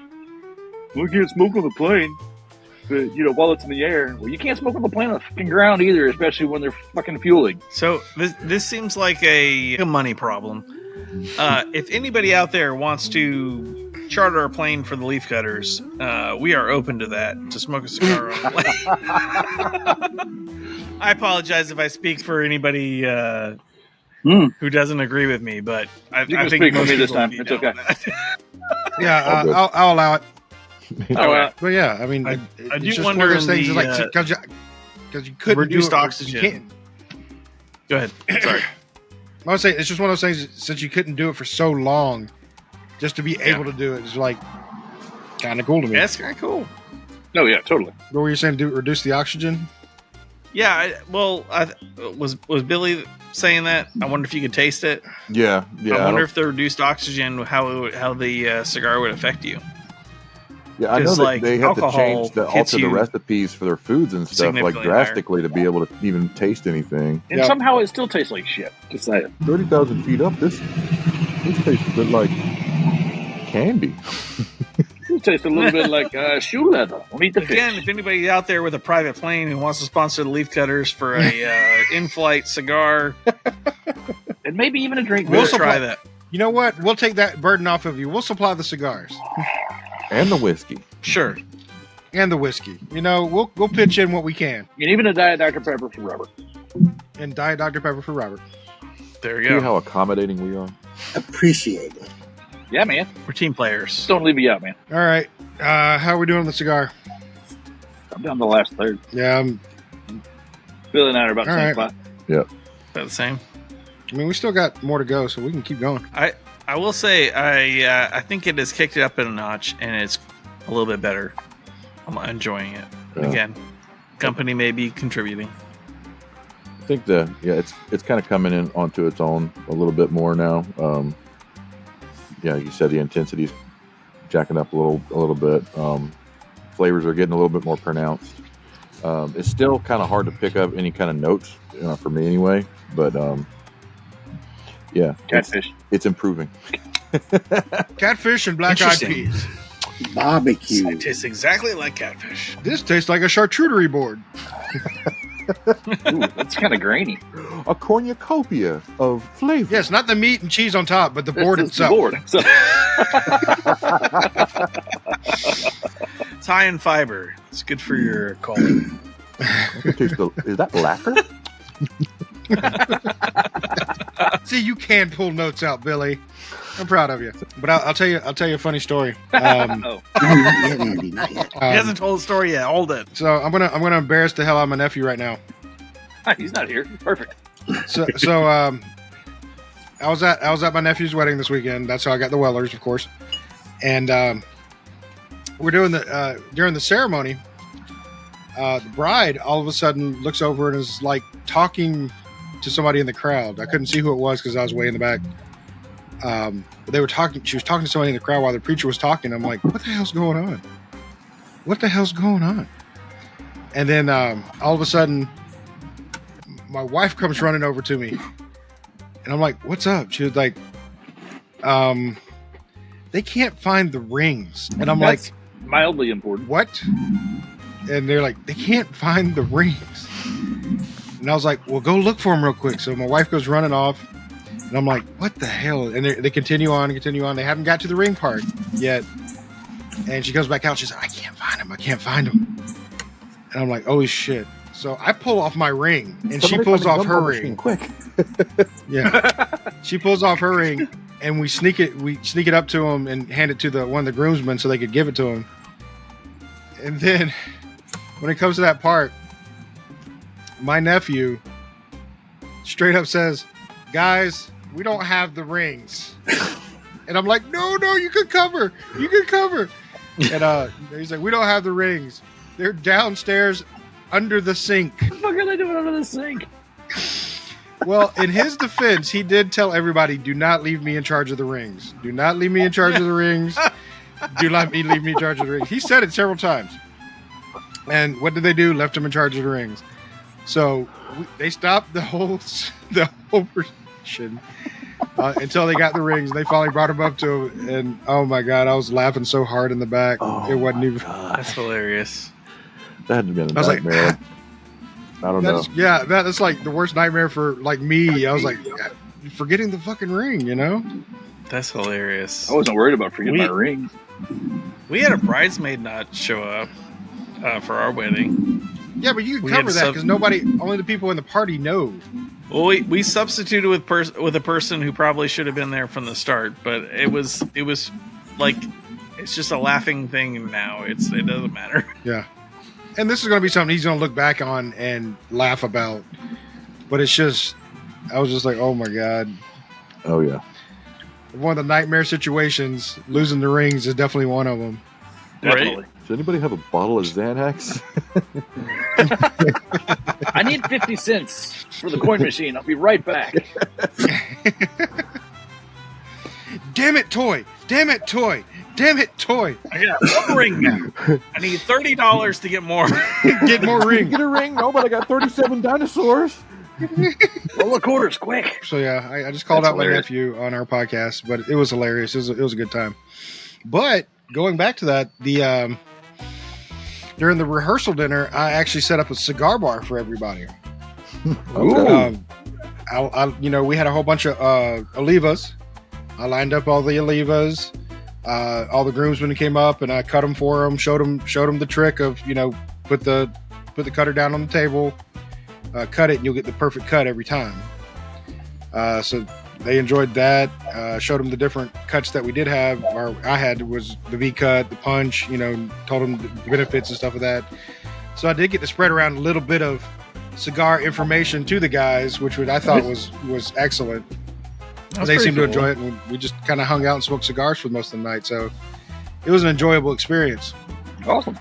Speaker 5: We can't smoke on the plane, but while it's in the air. Well, you can't smoke on the plane on the fucking ground either, especially when they're fucking fueling."
Speaker 7: So this seems like a money problem. If anybody out there wants to charter a plane for the leaf cutters, we are open to that, to smoke a cigar on a plane. I apologize if I speak for anybody who doesn't agree with me, but I
Speaker 5: can
Speaker 7: think
Speaker 5: speak for
Speaker 7: most
Speaker 5: me this
Speaker 7: people
Speaker 5: time.
Speaker 7: would be
Speaker 5: It's
Speaker 7: down
Speaker 5: okay.
Speaker 7: with that.
Speaker 2: Yeah,
Speaker 4: good.
Speaker 2: I'll allow it.
Speaker 7: Okay.
Speaker 2: But yeah, I mean,
Speaker 7: I
Speaker 2: it's
Speaker 7: do
Speaker 2: just
Speaker 7: wonder
Speaker 2: one of those
Speaker 7: in
Speaker 2: things.
Speaker 7: the,
Speaker 2: Like because you couldn't
Speaker 7: reduced
Speaker 2: do it,
Speaker 7: oxygen.
Speaker 2: You can't.
Speaker 7: Go ahead. Sorry.
Speaker 2: I would say it's just one of those things. Since you couldn't do it for so long, just to be able to do it is like kind of cool to me.
Speaker 7: That's kind of cool.
Speaker 5: No, yeah, totally.
Speaker 2: What were you saying? Reduce the oxygen?
Speaker 7: Yeah. Was Billy saying that? I wonder if you could taste it.
Speaker 4: Yeah.
Speaker 7: I wonder if the reduced oxygen, how the cigar would affect you.
Speaker 4: Yeah, I know
Speaker 7: 'Cause,
Speaker 4: that
Speaker 7: like,
Speaker 4: they have to
Speaker 7: alcohol
Speaker 4: change
Speaker 7: hits
Speaker 4: alter the
Speaker 7: you
Speaker 4: recipes for their foods and stuff like
Speaker 7: significantly
Speaker 4: drastically to be able to even taste anything.
Speaker 5: And
Speaker 2: Yep.
Speaker 5: somehow it still tastes like shit. Just saying.
Speaker 4: 30,000 feet up, this tastes a bit like candy.
Speaker 5: It tastes a little bit like shoe leather. Don't eat the
Speaker 7: Again,
Speaker 5: fish.
Speaker 7: if anybody out there with a private plane who wants to sponsor the Leaf Cutters for a in-flight cigar,
Speaker 5: And maybe even a drink.
Speaker 7: we'll
Speaker 2: We'll
Speaker 7: try
Speaker 2: supply-
Speaker 7: that.
Speaker 2: You know what? We'll take that burden off of you. We'll supply the cigars
Speaker 4: And the whiskey.
Speaker 7: Sure.
Speaker 2: and the whiskey. You know, we'll pitch in what we can.
Speaker 5: And even a Diet Dr. Pepper for Robert.
Speaker 2: And Diet Dr Pepper for Robert.
Speaker 7: There you
Speaker 4: See
Speaker 7: go.
Speaker 4: how accommodating we are?
Speaker 6: Appreciate it.
Speaker 5: Yeah, man.
Speaker 7: We're team players.
Speaker 5: Just don't leave me out, man.
Speaker 2: All right. How are we doing on the cigar?
Speaker 5: I'm down the last third.
Speaker 2: Yeah.
Speaker 5: Billy and I are about the
Speaker 2: All
Speaker 5: same
Speaker 2: right.
Speaker 5: spot.
Speaker 7: About the same.
Speaker 2: I mean, we still got more to go, so we can keep going.
Speaker 7: I will say I think it has kicked it up a notch, and it's a little bit better. I'm enjoying it.
Speaker 4: Yeah.
Speaker 7: Again, company may be contributing.
Speaker 4: I think it's kind of coming in onto its own a little bit more now. Yeah, you said the intensity's jacking up a little bit. Flavors are getting a little bit more pronounced. It's still kind of hard to pick up any kind of notes for me anyway, but yeah,
Speaker 5: Catfish.
Speaker 4: it's improving.
Speaker 2: Catfish and black-eyed
Speaker 7: Interesting.
Speaker 2: peas.
Speaker 6: Barbecue.
Speaker 7: It tastes exactly like catfish.
Speaker 2: This tastes like a charcuterie board.
Speaker 5: Ooh, that's kind of grainy.
Speaker 4: A cornucopia of flavor.
Speaker 2: Yes, not the meat and cheese on top, but the board
Speaker 5: It's the
Speaker 2: itself.
Speaker 5: board. So,
Speaker 7: It's high in fiber. It's good for your colon.
Speaker 4: Is that lacquer?
Speaker 2: See, you can pull notes out, Billy. I'm proud of you. But I'll tell you a funny story.
Speaker 5: oh,
Speaker 6: No, not yet, Andy. Not yet.
Speaker 7: He hasn't told the story yet. Hold it.
Speaker 2: So I'm gonna embarrass the hell out of my nephew right now.
Speaker 5: he's not here. Perfect.
Speaker 2: So I was at my nephew's wedding this weekend. That's how I got the Wellers, of course. And we're doing during the ceremony. The bride all of a sudden looks over and is like talking to somebody in the crowd. I couldn't see who it was because I was way in the back. But they were talking. She was talking to somebody in the crowd while the preacher was talking. I'm like, what the hell's going on? What the hell's going on? And then all of a sudden, my wife comes running over to me, and I'm like, what's up? She was like, they can't find the rings. And I'm
Speaker 5: That's
Speaker 2: like,
Speaker 5: mildly important.
Speaker 2: what? And they're like, they can't find the rings. And I was like, well, go look for them real quick. So my wife goes running off, and I'm like, what the hell? And they continue on. They haven't got to the ring part yet. And she goes back out. She's like, I can't find them. And I'm like, oh shit. So I pull off my ring, and she pulls off her ring.
Speaker 4: Quick.
Speaker 2: Yeah. She pulls off her ring, and we sneak it up to him and hand it to one of the groomsmen so they could give it to him. And then when it comes to that part, my nephew straight up says, guys, we don't have the rings. And I'm like, no, you can cover. And he's like, we don't have the rings. They're downstairs under the sink.
Speaker 5: What the fuck are they doing under the sink?
Speaker 2: Well, in his defense, he did tell everybody, do not leave me in charge of the rings. Do not leave me in charge of the rings. Do not leave me in charge of the rings. He said it several times. And what did they do? Left him in charge of the rings. So they stopped the whole production until they got the rings. They finally brought him up to him. And oh my God, I was laughing so hard in the back. It wasn't even.
Speaker 7: That's hilarious.
Speaker 4: That had to be a
Speaker 2: I was like,
Speaker 4: nightmare. I don't know.
Speaker 2: That's like the worst nightmare for like me. I was like, forgetting the fucking ring, you know?
Speaker 7: That's hilarious.
Speaker 5: I wasn't worried about forgetting my ring.
Speaker 7: We had a bridesmaid not show up for our wedding.
Speaker 2: Yeah, but you can cover that because only the people in the party know.
Speaker 7: Well, we substituted with a person who probably should have been there from the start, but it was like it's just a laughing thing now. It doesn't matter.
Speaker 2: Yeah, and this is going to be something he's going to look back on and laugh about. But it's just, I was just like, oh my god.
Speaker 4: Oh yeah.
Speaker 2: One of the nightmare situations, losing the rings is definitely one of them.
Speaker 5: Definitely.
Speaker 7: Right?
Speaker 4: Does anybody have a bottle of Xanax?
Speaker 5: I need 50 cents for the coin machine. I'll be right back.
Speaker 2: Damn it, toy! Damn it, toy! Damn it, toy!
Speaker 7: I got one ring now. I need $30 to get more.
Speaker 2: Get more ring.
Speaker 4: Get a ring? No, but I got 37 dinosaurs.
Speaker 5: Roll the quarters, quick.
Speaker 2: So yeah, I just called
Speaker 5: That's
Speaker 2: out
Speaker 5: hilarious.
Speaker 2: my nephew on our podcast, but it was hilarious. It was a good time. But going back to that, during the rehearsal dinner, I actually set up a cigar bar for everybody.
Speaker 4: Okay.
Speaker 2: We had a whole bunch of Olivas. I lined up all the Olivas. All the groomsmen came up, and I cut them for them. Showed them the trick of put the cutter down on the table, cut it, and you'll get the perfect cut every time. So they enjoyed that. Showed them the different cuts that we did have. Or I had was the V cut, the punch. Told them the benefits and stuff of that. So I did get to spread around a little bit of cigar information to the guys, which I thought was excellent. They seemed to enjoy it, and we just kind of hung out and smoked cigars for most of the night. So it was an enjoyable experience.
Speaker 5: Awesome.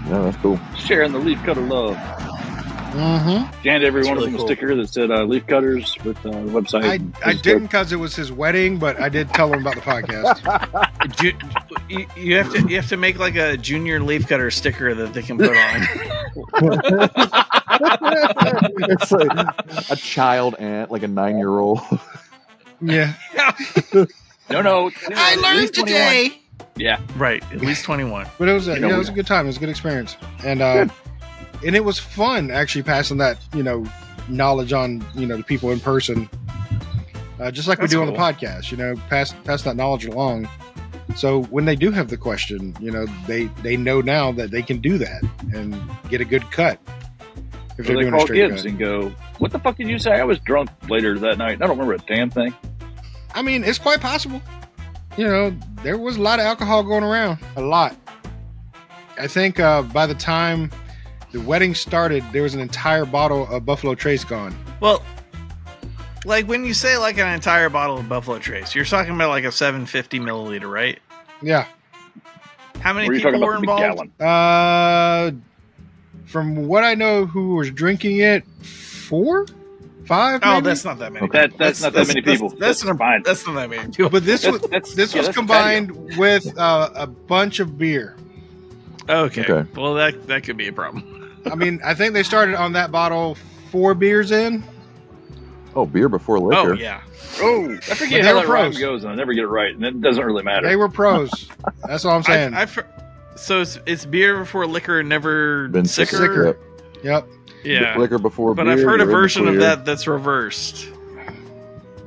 Speaker 4: Yeah, that's cool.
Speaker 5: Sharing the leaf cutter love.
Speaker 2: Mm-hmm.
Speaker 5: Scanned every one of
Speaker 7: really
Speaker 5: them
Speaker 7: cool.
Speaker 5: a sticker that said leaf cutters with the website.
Speaker 2: I didn't because it was his wedding, but I did tell him about the podcast.
Speaker 7: You have to make like a junior leaf cutter sticker that they can put on.
Speaker 4: It's like a child ant, like a 9-year-old.
Speaker 2: Yeah.
Speaker 5: No.
Speaker 2: I learned today.
Speaker 5: Yeah.
Speaker 7: Right, at least 21.
Speaker 2: But it was it was a good time. It was a good experience, and it was fun actually passing that knowledge on to people in person, just like
Speaker 7: That's
Speaker 2: we do on the
Speaker 7: cool.
Speaker 2: podcast. Pass that knowledge along. So when they do have the question, they know now that they can do that and get a good cut if
Speaker 5: So
Speaker 2: they're
Speaker 5: they
Speaker 2: doing a
Speaker 5: call
Speaker 2: straight
Speaker 5: Gibbs
Speaker 2: cut.
Speaker 5: and go, "What the fuck did you say?" I was drunk later that night. I don't remember a damn thing.
Speaker 2: I mean, it's quite possible. There was a lot of alcohol going around. A lot. I think by the time the wedding started, there was an entire bottle of Buffalo Trace gone.
Speaker 7: Well, like when you say like an entire bottle of Buffalo Trace, you're talking about like a 750 milliliter, right?
Speaker 2: Yeah.
Speaker 7: How many
Speaker 5: Were you
Speaker 7: people
Speaker 5: talking
Speaker 7: were
Speaker 5: about the big
Speaker 7: involved?
Speaker 5: gallon?
Speaker 2: From what I know, who was drinking it, 4, 5.
Speaker 7: Oh,
Speaker 2: maybe?
Speaker 7: that's not that many.
Speaker 4: Okay.
Speaker 5: That's not that many people.
Speaker 7: That's
Speaker 5: fine.
Speaker 7: That's not that many people.
Speaker 2: But this was
Speaker 5: That's
Speaker 2: this was combined with a bunch of beer.
Speaker 7: Okay.
Speaker 4: Okay.
Speaker 7: Well, that could be a problem.
Speaker 2: I mean, I think they started on that bottle 4 beers in.
Speaker 4: Oh, beer before liquor.
Speaker 7: Oh yeah.
Speaker 5: Oh, I
Speaker 2: But
Speaker 5: forget
Speaker 2: they
Speaker 5: how
Speaker 2: were
Speaker 5: that rhyme
Speaker 2: pros.
Speaker 5: goes, and I never get it right, and it doesn't really matter.
Speaker 2: They were pros. That's all I'm saying.
Speaker 7: So it's beer before liquor, never
Speaker 4: Been
Speaker 7: sicker.
Speaker 2: sicker. Yep.
Speaker 7: Yeah.
Speaker 4: Liquor before
Speaker 7: But
Speaker 4: beer.
Speaker 7: I've heard a
Speaker 4: you're in the
Speaker 7: version of
Speaker 4: clear.
Speaker 7: that's reversed,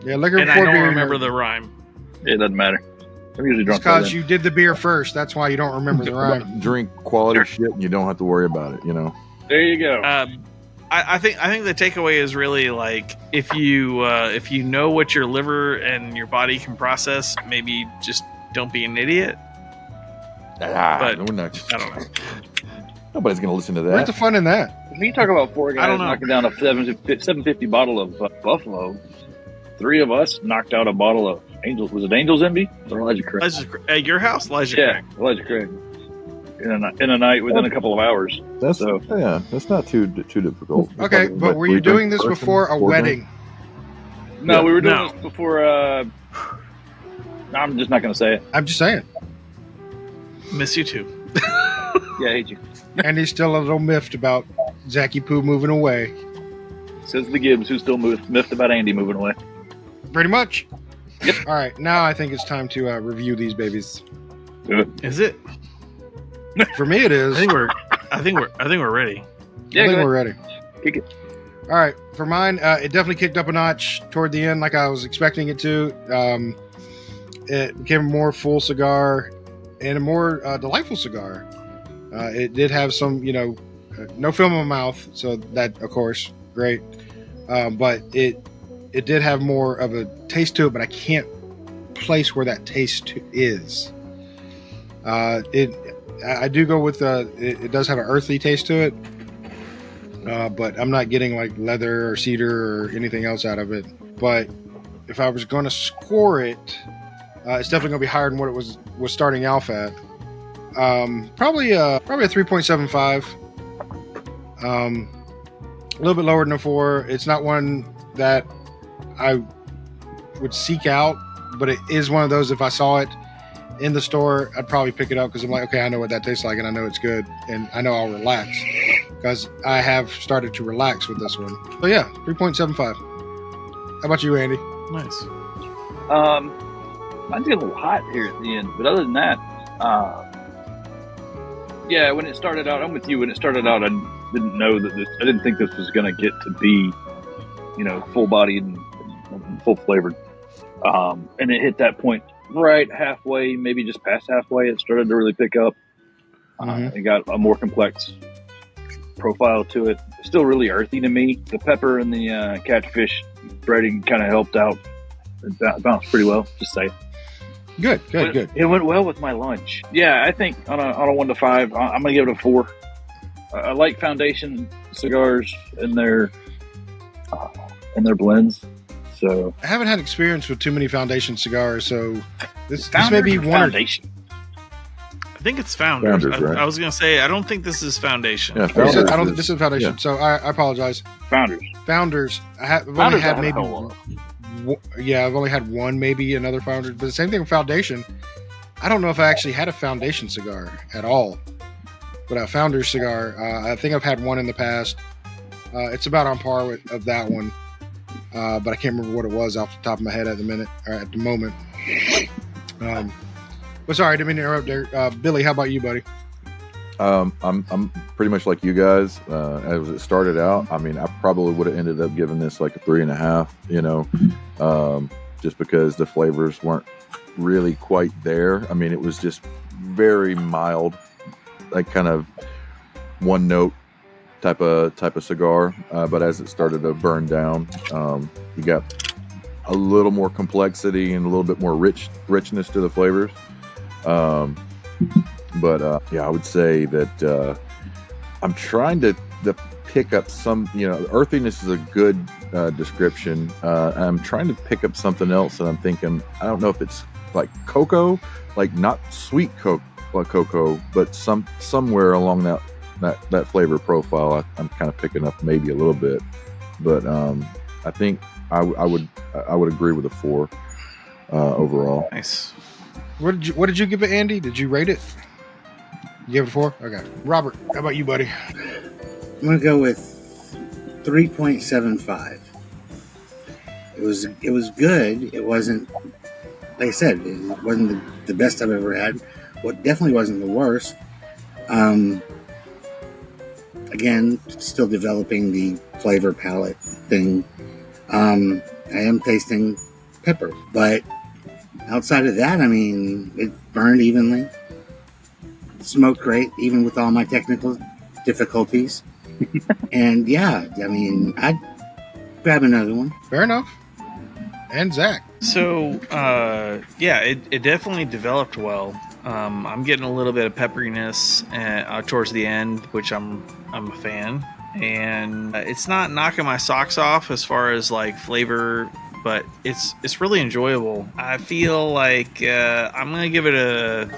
Speaker 2: Yeah, liquor
Speaker 7: and I
Speaker 2: before
Speaker 7: don't
Speaker 2: beer.
Speaker 7: remember the rhyme.
Speaker 5: It doesn't matter. I'm usually
Speaker 2: It's
Speaker 5: drunk. by
Speaker 2: because
Speaker 5: then.
Speaker 2: you did the beer first. That's why you don't remember the rhyme.
Speaker 4: Drink quality shit and you don't have to worry about it,
Speaker 5: There you go.
Speaker 7: I think the takeaway is really like if you know what your liver and your body can process, maybe just don't be an idiot. But
Speaker 4: we're not,
Speaker 7: I don't know.
Speaker 4: nobody's going to listen to
Speaker 2: Where's
Speaker 4: that.
Speaker 2: the fun in that?
Speaker 5: When you talk about 4
Speaker 7: I
Speaker 5: guys
Speaker 7: don't know.
Speaker 5: knocking down a 750 bottle of Buffalo, 3 of us knocked out a bottle of Angels. Was it Angels Envy or Elijah Craig?
Speaker 7: At your house, Elijah
Speaker 5: Yeah,
Speaker 7: Craig.
Speaker 5: Elijah Craig. In a night within a couple of hours.
Speaker 4: That's
Speaker 5: So-
Speaker 4: that's not too difficult.
Speaker 2: Okay, but were you doing this before a wedding?
Speaker 5: No, we were doing
Speaker 7: No.
Speaker 5: this before. I'm just not going to say it.
Speaker 2: I'm just saying.
Speaker 7: Miss you too.
Speaker 5: Yeah, I hate you.
Speaker 2: And he's still a little miffed about Zachy Poo moving away.
Speaker 5: Says the Gibbs, who's still miffed about Andy moving away.
Speaker 2: Pretty much.
Speaker 5: Yep.
Speaker 2: All right, now I think it's time to review these babies.
Speaker 5: Do it.
Speaker 7: Is it?
Speaker 2: For me, it is.
Speaker 7: I think we're ready.
Speaker 5: Yeah,
Speaker 2: I think
Speaker 5: go ahead.
Speaker 2: we're ready.
Speaker 5: Kick it.
Speaker 2: All right, for mine, it definitely kicked up a notch toward the end, like I was expecting it to. it became a more full cigar and a more delightful cigar. It did have some, no film in my mouth, so that, of course, great. But it did have more of a taste to it, but I can't place where that taste is. I do go with it does have an earthy taste to it, but I'm not getting like leather or cedar or anything else out of it. But if I was going to score it, it's definitely going to be higher than what it was starting off at. Probably a 3.75. A little bit lower than a 4. It's not one that I would seek out, but it is one of those, if I saw it in the store, I'd probably pick it up because I'm like, okay, I know what that tastes like and I know it's good and I know I'll relax, because I have started to relax with this one. So yeah, 3.75. How about you, Andy?
Speaker 7: Nice.
Speaker 5: Mine's getting a little hot here at the end, but other than that, yeah, when it started out, I'm with you. When it started out, I didn't know that I didn't think this was going to get to be, full bodied and full flavored. And it hit that point right halfway, maybe just past halfway. It started to really pick up. It got a more complex profile to it. Still really earthy to me. The pepper and the catfish breading kind of helped out. It bounced pretty well, just say.
Speaker 2: Good.
Speaker 5: It went well with my lunch. Yeah, I think on a 1 to 5, I'm gonna give it a 4. I like Foundation cigars in their blends. So
Speaker 2: I haven't had experience with too many Foundation cigars, so this
Speaker 5: Founders
Speaker 2: may be
Speaker 5: or
Speaker 2: one.
Speaker 5: Foundation.
Speaker 7: I think it's Founders.
Speaker 4: Founders, right?
Speaker 7: I was gonna say I don't think this is Foundation.
Speaker 4: Yeah,
Speaker 2: This is Foundation.
Speaker 4: Yeah.
Speaker 2: So I apologize.
Speaker 5: Founders.
Speaker 2: I've only
Speaker 5: Founders
Speaker 2: had
Speaker 5: I
Speaker 2: maybe.
Speaker 5: had a whole lot.
Speaker 2: I've only had one, maybe another Founders, but the same thing with Foundation. I don't know if I actually had a Foundation cigar at all, but a Founders cigar. I think I've had one in the past. It's about on par of that one, but I can't remember what it was off the top of my head at the moment. But sorry, I didn't mean to interrupt there. Billy, how about you, buddy?
Speaker 4: I'm pretty much like you guys. As it started out, I mean, I probably would have ended up giving this like a 3.5. Just because the flavors weren't really quite there. I mean, it was just very mild, like kind of one note type of cigar. But as it started to burn down, you got a little more complexity and a little bit more richness to the flavors. But yeah, I would say that I'm trying to pick up some, earthiness is a good description. I'm trying to pick up something else, and I'm thinking, I don't know if it's like cocoa, like not sweet cocoa, but somewhere along that flavor profile. I'm kind of picking up maybe a little bit, but I think I would agree with a 4 overall.
Speaker 7: Nice.
Speaker 2: What did you give it, Andy? Did you rate it? You gave it a 4? Okay. Robert, how about you, buddy?
Speaker 6: I'm going to go with 3.75. It was good. It wasn't, like I said, it wasn't the best I've ever had. Well, it definitely wasn't the worst. Again, still developing the flavor palette thing. I am tasting pepper, but outside of that, I mean, it burned evenly. Smoked great, even with all my technical difficulties. And yeah, I mean, I'd grab another one.
Speaker 2: Fair enough. And Zach.
Speaker 7: So, yeah, it definitely developed well. I'm getting a little bit of pepperiness towards the end, which I'm a fan. And it's not knocking my socks off as far as like flavor, but it's really enjoyable. I feel like I'm gonna give it a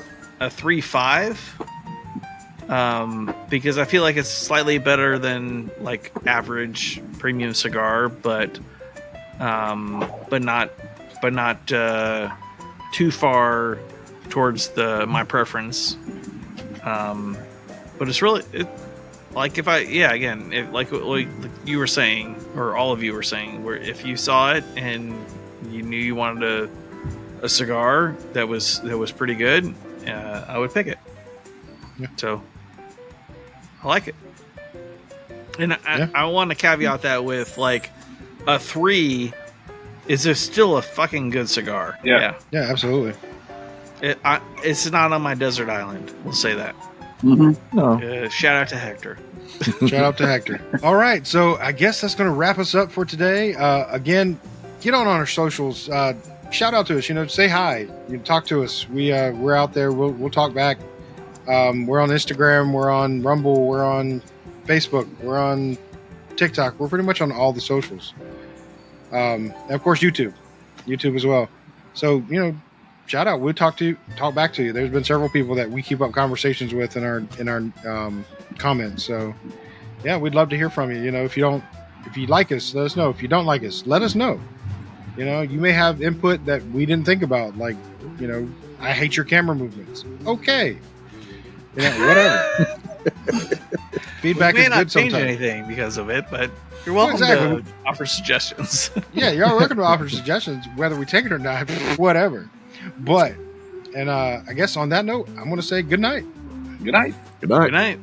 Speaker 7: 3.5. Because I feel like it's slightly better than like average premium cigar, but not too far towards my preference. But it's really like like you were saying, or all of you were saying, where if you saw it and you knew you wanted a cigar that was pretty good, I would pick it.
Speaker 2: Yeah.
Speaker 7: So I like it. And I want to caveat that with like a 3 is still a fucking good cigar.
Speaker 5: Yeah.
Speaker 2: Yeah, absolutely.
Speaker 7: It's not on my desert island. We'll say that.
Speaker 4: Mm-hmm. No.
Speaker 7: Shout out to Hector.
Speaker 2: Shout out to Hector. All right, so I guess that's going to wrap us up for today. Again, get on our socials. Shout out to us. Say hi. Talk to us. We're out there. We'll talk back. We're on Instagram. We're on Rumble. We're on Facebook. We're on TikTok. We're pretty much on all the socials. And of course, YouTube as well. So shout out. We'll talk back to you. There's been several people that we keep up conversations with in our comments. So yeah, we'd love to hear from you. If you like us, let us know. If you don't like us, let us know. You may have input that we didn't think about, like I hate your camera movements. Okay, whatever. Feedback
Speaker 7: we may
Speaker 2: is
Speaker 7: not
Speaker 2: good
Speaker 7: change
Speaker 2: sometimes.
Speaker 7: anything because of it, but you're welcome to offer suggestions.
Speaker 2: Yeah, you're welcome to offer suggestions, whether we take it or not, whatever. But, and I guess on that note, I'm going to say good night.
Speaker 5: Good night.
Speaker 4: Good night.
Speaker 7: Good night.